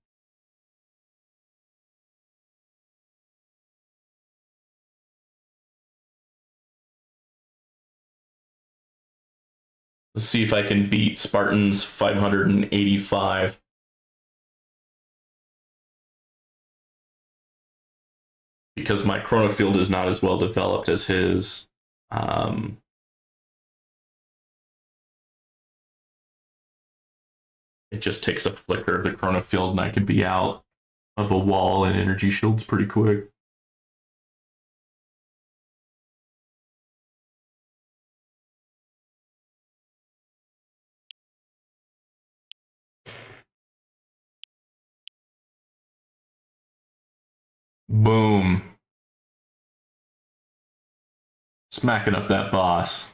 Speaker 1: Let's see if I can beat Spartan's 585. Because my chronofield is not as well developed as his. It just takes a flicker of the chronofield and I can be out of a wall and energy shields pretty quick. Boom. Smacking up that boss.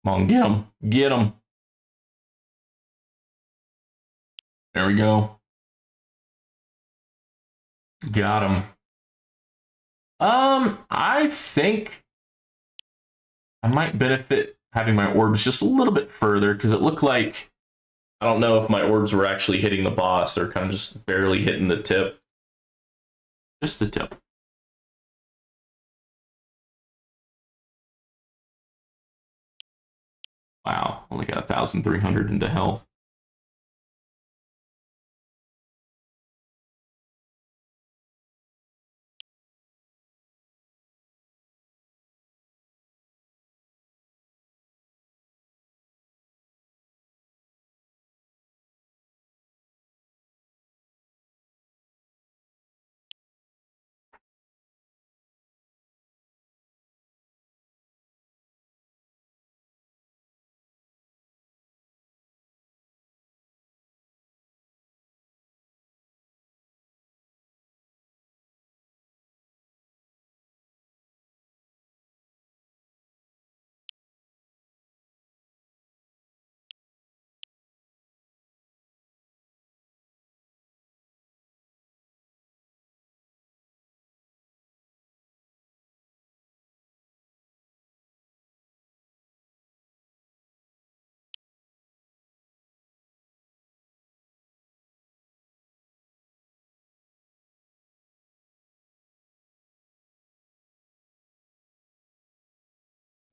Speaker 1: Come on, get him. Get him. There we go. Got him. I think I might benefit having my orbs just a little bit further because it looked like I don't know if my orbs were actually hitting the boss. They're kind of just barely hitting the tip. Just the tip. Wow, only got 1,300 into health.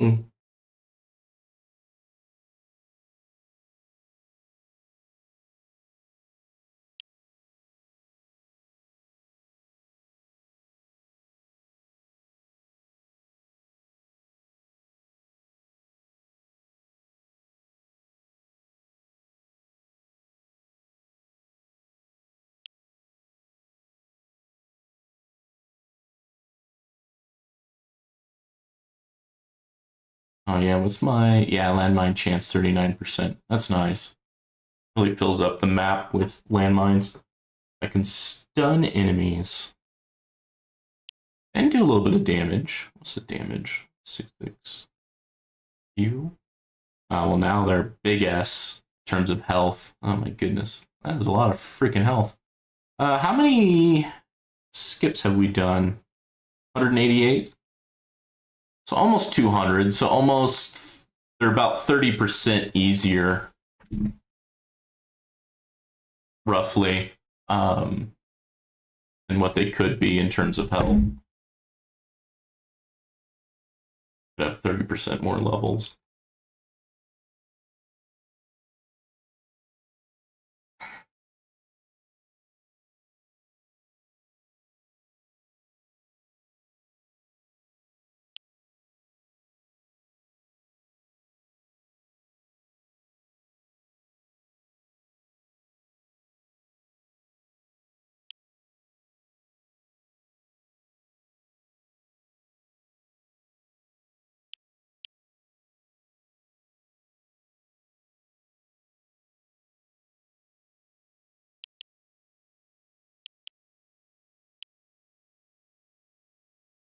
Speaker 1: Mm. Oh yeah, what's my landmine chance 39%. That's nice. Really fills up the map with landmines. I can stun enemies and do a little bit of damage. What's the damage? 6/6. You? Well, now they're big S in terms of health. Oh my goodness, that is a lot of freaking health. How many skips have we done? 188. So almost 200. So almost they're about 30% easier, roughly, than what they could be in terms of health. They have 30% more levels.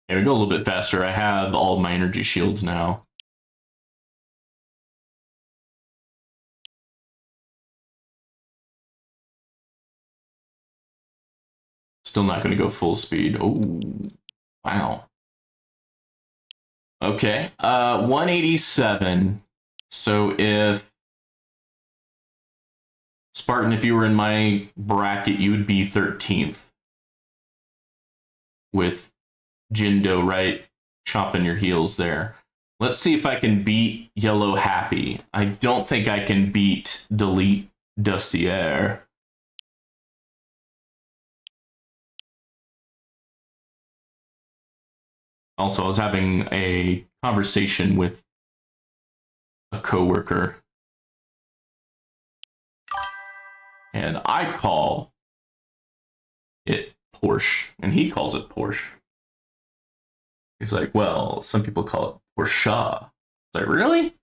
Speaker 1: Yeah, we go a little bit faster. I have all of my energy shields now. Still not going to go full speed. Oh, wow. Okay, 187. So if Spartan, if you were in my bracket, you would be 13th with Jindo right chopping your heels there. Let's see if I can beat Yellow Happy. I don't think I can beat Delete Dossier. Also, I was having a conversation with a coworker, and I call it Porsche, and he calls it Porsche. He's like, well, some people call it Porsche. Like, really?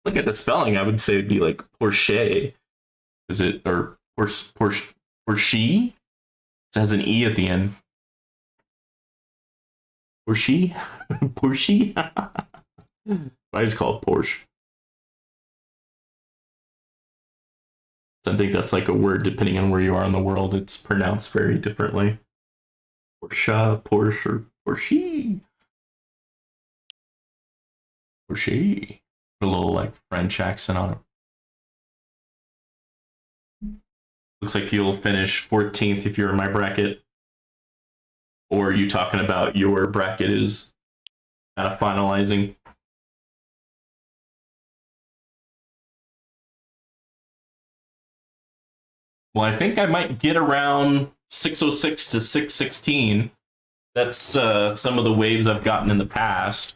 Speaker 1: Look at the spelling. I would say it'd be like Porsche. Is it or Porsche? It has an E at the end. Porsche? Porsche? I just call it Porsche. I think that's like a word depending on where you are in the world. It's pronounced very differently. Porsche, Porsche, Porsche. Porsche. A little like French accent on it. Looks like you'll finish 14th if you're in my bracket. Or are you talking about your bracket is kind of finalizing? Well, I think I might get around 606 to 616. That's some of the waves I've gotten in the past.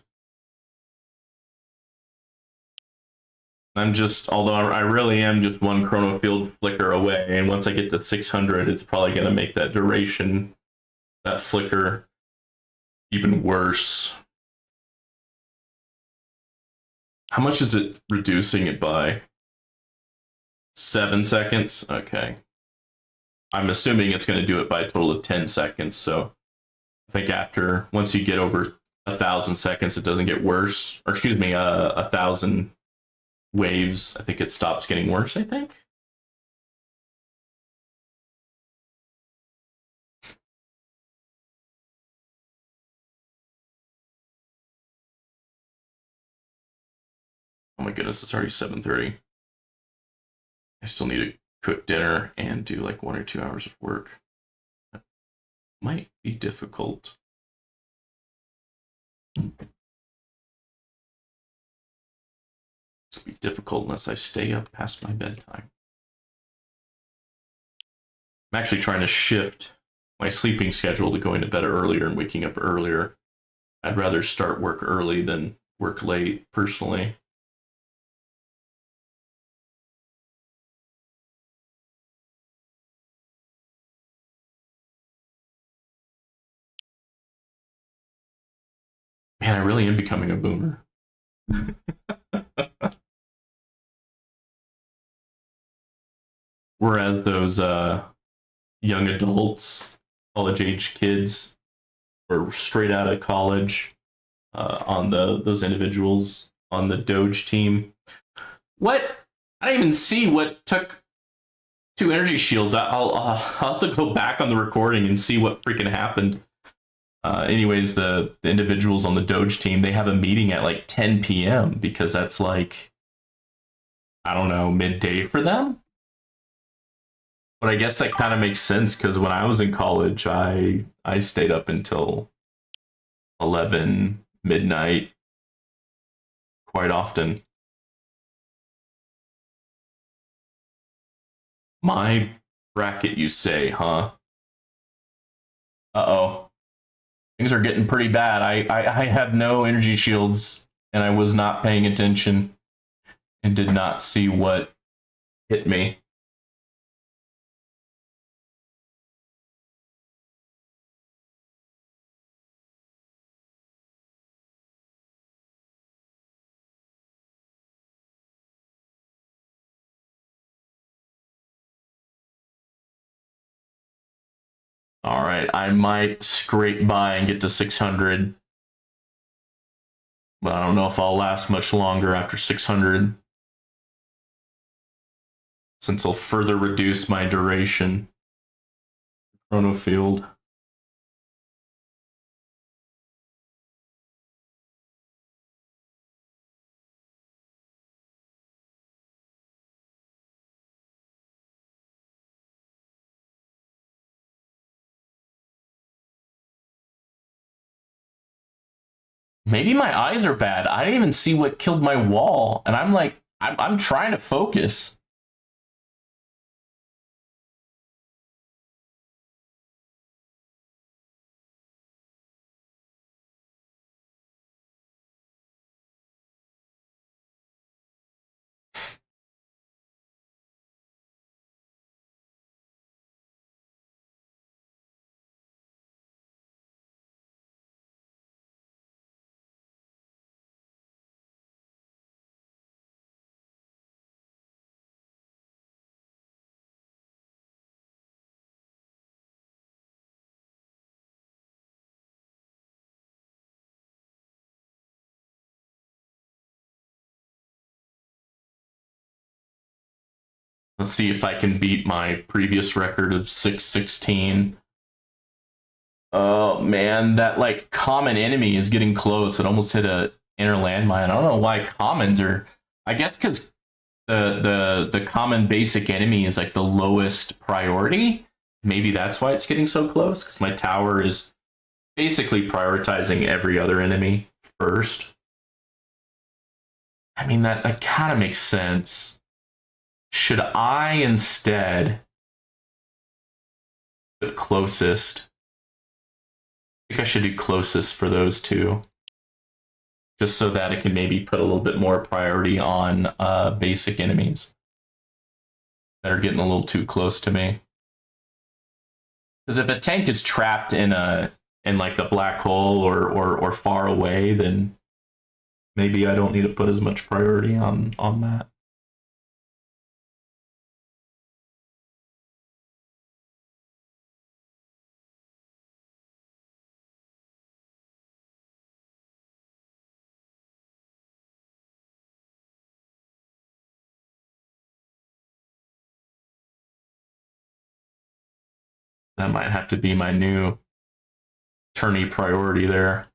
Speaker 1: I'm just, although I really am just one chrono field flicker away, and once I get to 600, it's probably going to make that duration, that flicker, even worse. How much is it reducing it by? 7 seconds? Okay. I'm assuming it's going to do it by a total of 10 seconds, so I think after, once you get over 1,000 seconds, it doesn't get worse. Or excuse me, 1,000 waves, I think it stops getting worse, I think. Oh my goodness, it's already 7:30. I still need to cook dinner and do like 1 or 2 hours of work. That might be difficult. It'll be difficult unless I stay up past my bedtime. I'm actually trying to shift my sleeping schedule to going to bed earlier and waking up earlier. I'd rather start work early than work late, personally. Man, I really am becoming a boomer. Whereas those young adults, college age kids, or straight out of college, on those individuals on the Doge team. What? I don't even see what took 2 energy shields. I'll have to go back on the recording and see what freaking happened. Anyways, the individuals on the Doge team, they have a meeting at like 10 p.m. because that's like, I don't know, midday for them. But I guess that kind of makes sense because when I was in college, I stayed up until 11 midnight quite often. My bracket, you say, huh? Uh-oh. Things are getting pretty bad. I have no energy shields, and I was not paying attention and did not see what hit me. All right, I might scrape by and get to 600, but I don't know if I'll last much longer after 600, since I'll further reduce my duration. Chrono field. Maybe my eyes are bad. I didn't even see what killed my wall, and I'm like, I'm trying to focus. Let's see if I can beat my previous record of 616. Oh man, that like common enemy is getting close. It almost hit a inner landmine. I don't know why commons are. I guess because the common basic enemy is like the lowest priority. Maybe that's why it's getting so close. Because my tower is basically prioritizing every other enemy first. I mean that kind of makes sense. Should I instead put closest? I think I should do closest for those two, just so that it can maybe put a little bit more priority on basic enemies that are getting a little too close to me. Because if a tank is trapped in like the black hole or far away, then maybe I don't need to put as much priority on that. That might have to be my new tourney priority there.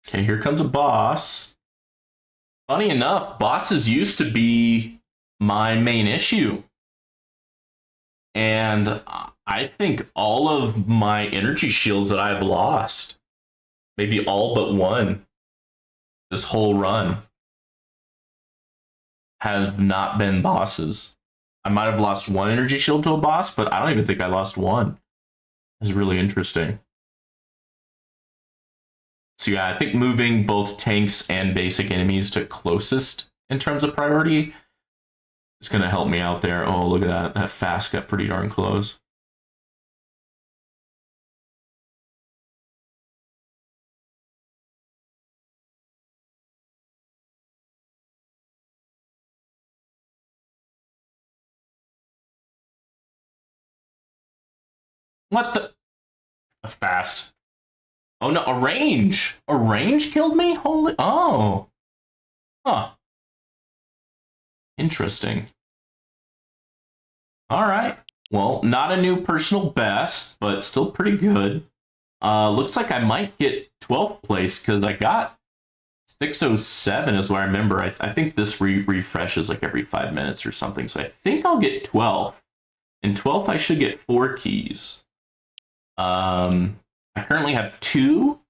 Speaker 1: Okay, here comes a boss. Funny enough, bosses used to be my main issue. And I think all of my energy shields that I've lost, maybe all but one, this whole run, have not been bosses. I might have lost one energy shield to a boss, but I don't even think I lost one. It's really interesting. So yeah, I think moving both tanks and basic enemies to closest in terms of priority is going to help me out there. Oh, look at that. That fast got pretty darn close. What the? A fast. Oh no, a range. A range killed me? Holy. Oh. Huh. Interesting. All right. Well, not a new personal best, but still pretty good. Looks like I might get 12th place because I got 607 is what I remember. I think this refreshes like every 5 minutes or something. So I think I'll get 12th. In 12th, I should get 4 keys. I currently have 2,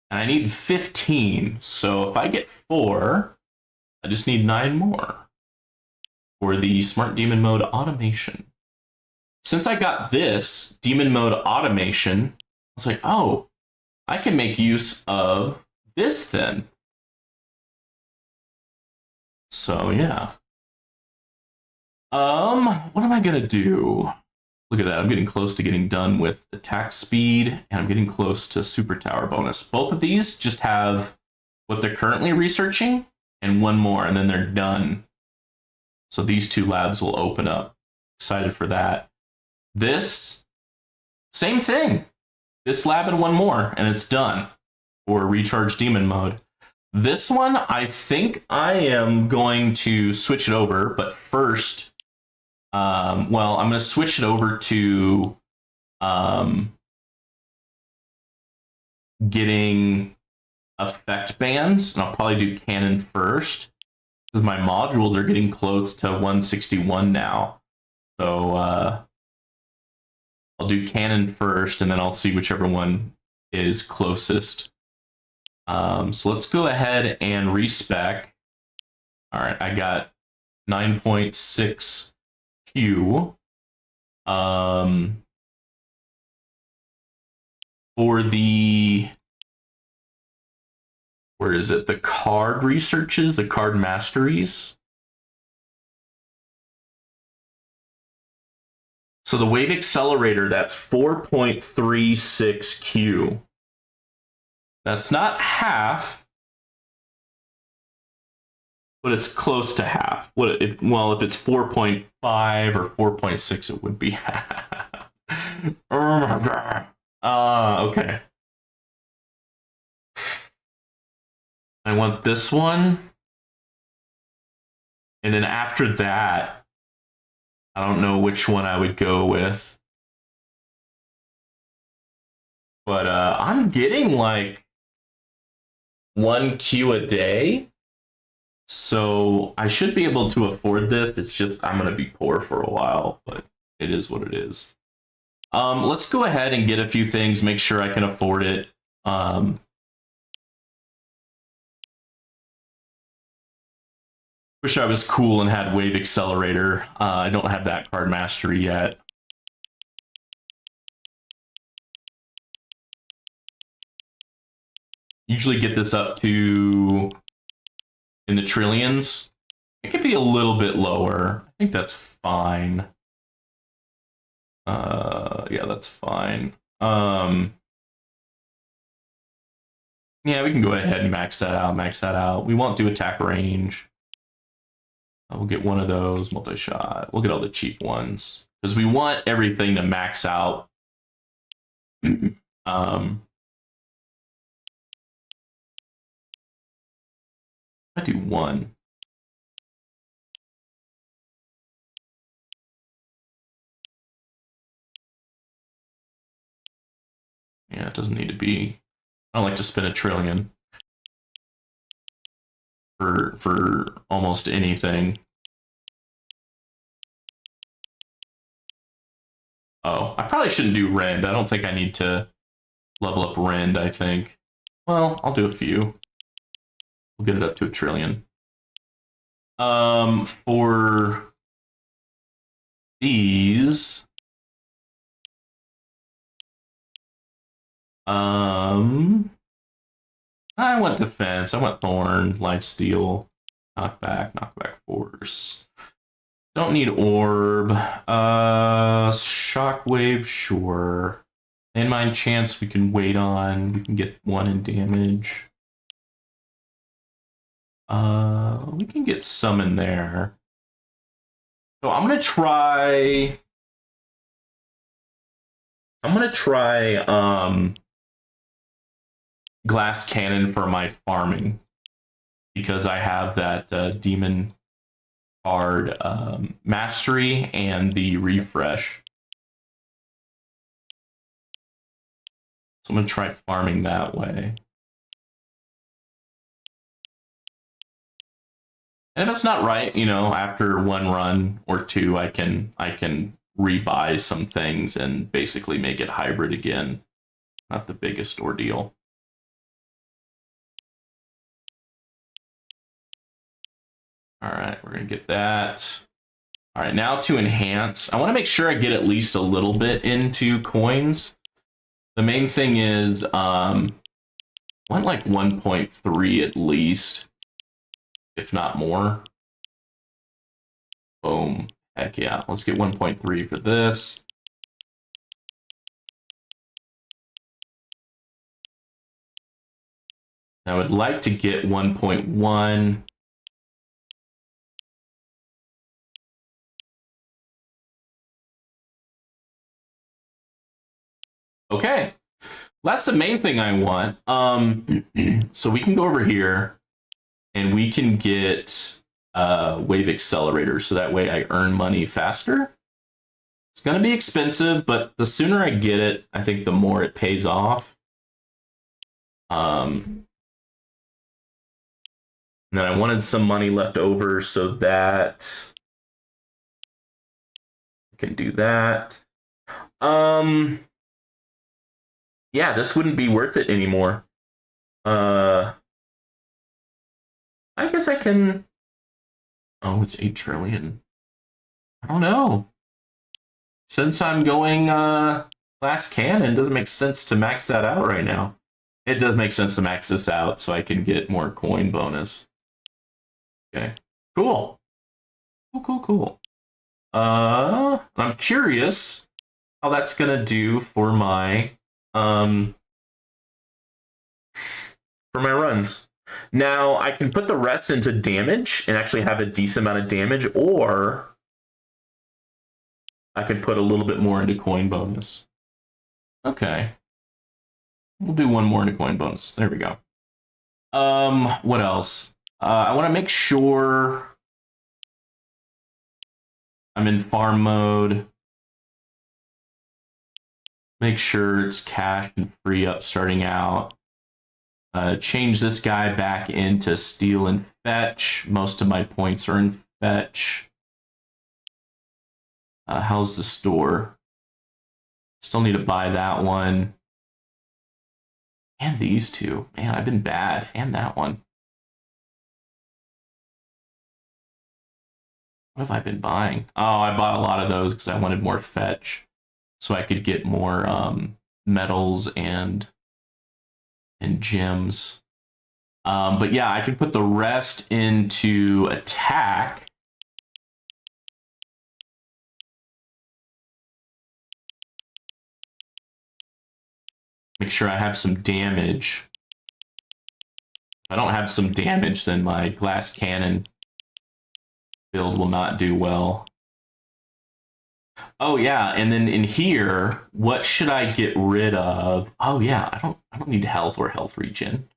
Speaker 1: and I need 15. So if I get 4, I just need 9 more for the Smart Demon Mode automation. Since I got this Demon Mode automation, I was like, oh, I can make use of this then. So yeah. What am I gonna do? Look at that. I'm getting close to getting done with attack speed, and I'm getting close to super tower bonus. Both of these just have what they're currently researching and one more, and then they're done. So these 2 labs will open up. Excited for that. This, same thing. This lab and one more, and it's done for recharge demon mode. This one, I think I am going to switch it over, but first, well, I'm going to switch it over to getting effect bands, and I'll probably do cannon first because my modules are getting close to 161 now. So I'll do cannon first, and then I'll see whichever one is closest. So let's go ahead and respec. All right, I got 9.6 Q. For the, where is it? The card researches, the card masteries. So the wave accelerator, that's 4.36 Q. That's not half, but it's close to half. What if, well, if it's 4.5 or 4.6, it would be half. Oh my god. Okay. I want this one. And then after that, I don't know which one I would go with. But I'm getting like 1 Q a day. So I should be able to afford this. It's just I'm going to be poor for a while, but it is what it is. Let's go ahead and get a few things, make sure I can afford it. Wish I was cool and had Wave Accelerator. I don't have that card mastery yet. Usually get this up to in the trillions. It could be a little bit lower. I think that's fine. Yeah, that's fine. Yeah, we can go ahead and max that out. We won't do attack range. We'll get one of those, multi-shot. We'll get all the cheap ones. Because we want everything to max out. I do one. Yeah, it doesn't need to be. I don't like to spend a trillion. for almost anything. Oh, I probably shouldn't do Rend. I don't think I need to level up Rend, I think. Well, I'll do a few. We'll get it up to 1 trillion. For these, I went defense. I went Thorn, Lifesteal, knockback force. Don't need Orb. Shockwave, sure. Landmine chance we can wait on. We can get 1 in damage. We can get some in there. So I'm gonna try Glass Cannon for my farming because I have that demon card mastery and the refresh. So I'm gonna try farming that way. And if it's not right, you know, after 1 run or 2, I can rebuy some things and basically make it hybrid again. Not the biggest ordeal. All right, we're gonna get that. All right, now to enhance. I want to make sure I get at least a little bit into coins. The main thing is, I want like 1.3 at least, if not more. Boom. Heck yeah. Let's get 1.3 for this. I would like to get 1.1. Okay. That's the main thing I want. So we can go over here and we can get Wave Accelerator so that way I earn money faster. It's going to be expensive, but the sooner I get it, I think the more it pays off. And then I wanted some money left over so that I can do that. Yeah, this wouldn't be worth it anymore. I guess I can. Oh, it's 8 trillion. I don't know. Since I'm going Glass Cannon, it doesn't make sense to max that out right now. It does make sense to max this out so I can get more coin bonus. Okay, cool. Cool. I'm curious how that's gonna do for my runs. Now I can put the rest into damage and actually have a decent amount of damage, or I could put a little bit more into coin bonus. Okay. We'll do 1 more into coin bonus. There we go. What else? I want to make sure I'm in farm mode. Make sure it's cash and free up starting out. Change this guy back into steal and fetch. Most of my points are in fetch. How's the store? Still need to buy that one. And these two. Man, I've been bad. And that one. What have I been buying? Oh, I bought a lot of those because I wanted more fetch. So I could get more metals and gems. But yeah, I could put the rest into attack. Make sure I have some damage. If I don't have some damage, then my Glass Cannon build will not do well. Oh yeah, and then in here, what should I get rid of? Oh yeah, I don't need health or health regen.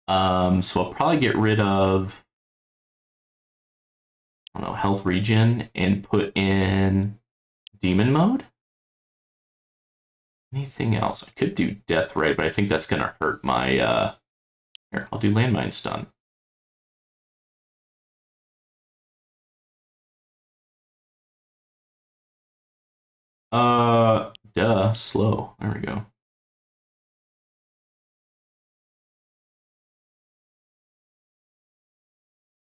Speaker 1: So I'll probably get rid of, I don't know, health regen and put in demon mode. Anything else? I could do death ray, but I think that's gonna hurt my here, I'll do landmine stun. Slow. There we go.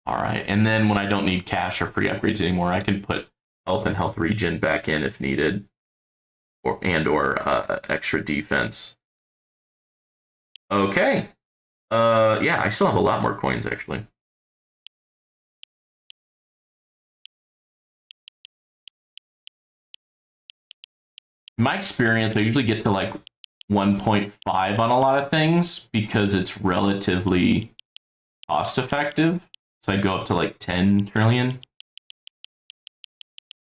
Speaker 1: All right, and then when I don't need cash or free upgrades anymore, I can put health and health regen back in if needed, or extra defense. Okay. Yeah, I still have a lot more coins actually. In my experience, I usually get to like 1.5 on a lot of things because it's relatively cost effective. So I go up to like 10 trillion.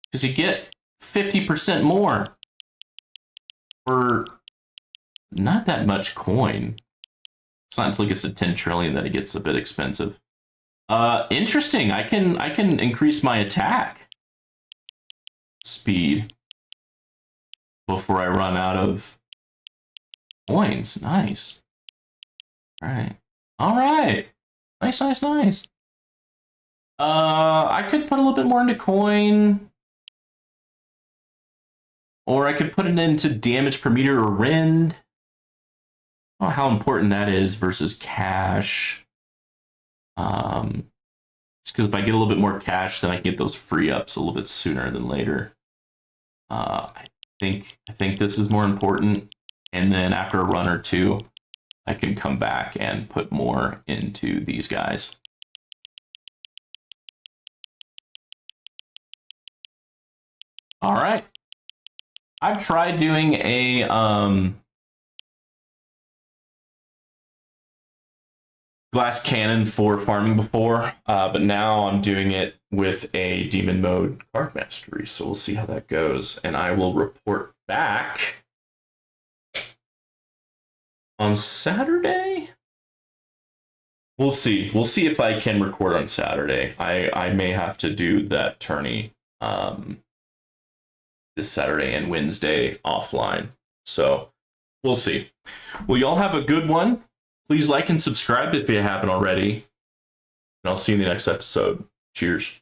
Speaker 1: Because you get 50% more for not that much coin. It's not until it gets to 10 trillion that it gets a bit expensive. Interesting. I can increase my attack speed before I run out of coins. Nice. All right. All right. Nice, nice, nice. I could put a little bit more into coin. Or I could put it into damage per meter or rend. I don't know how important that is versus cash. Just because if I get a little bit more cash, then I get those free ups a little bit sooner than later. I think this is more important. And then after a run or two, I can come back and put more into these guys. All right. I've tried doing a glass cannon for farming before, but now I'm doing it with a demon mode card mastery. So we'll see how that goes, and I will report back on Saturday. We'll see. We'll see if I can record on Saturday. I may have to do that tourney this Saturday and Wednesday offline. So we'll see. Well, y'all have a good one. Please like and subscribe if you haven't already. And I'll see you in the next episode. Cheers.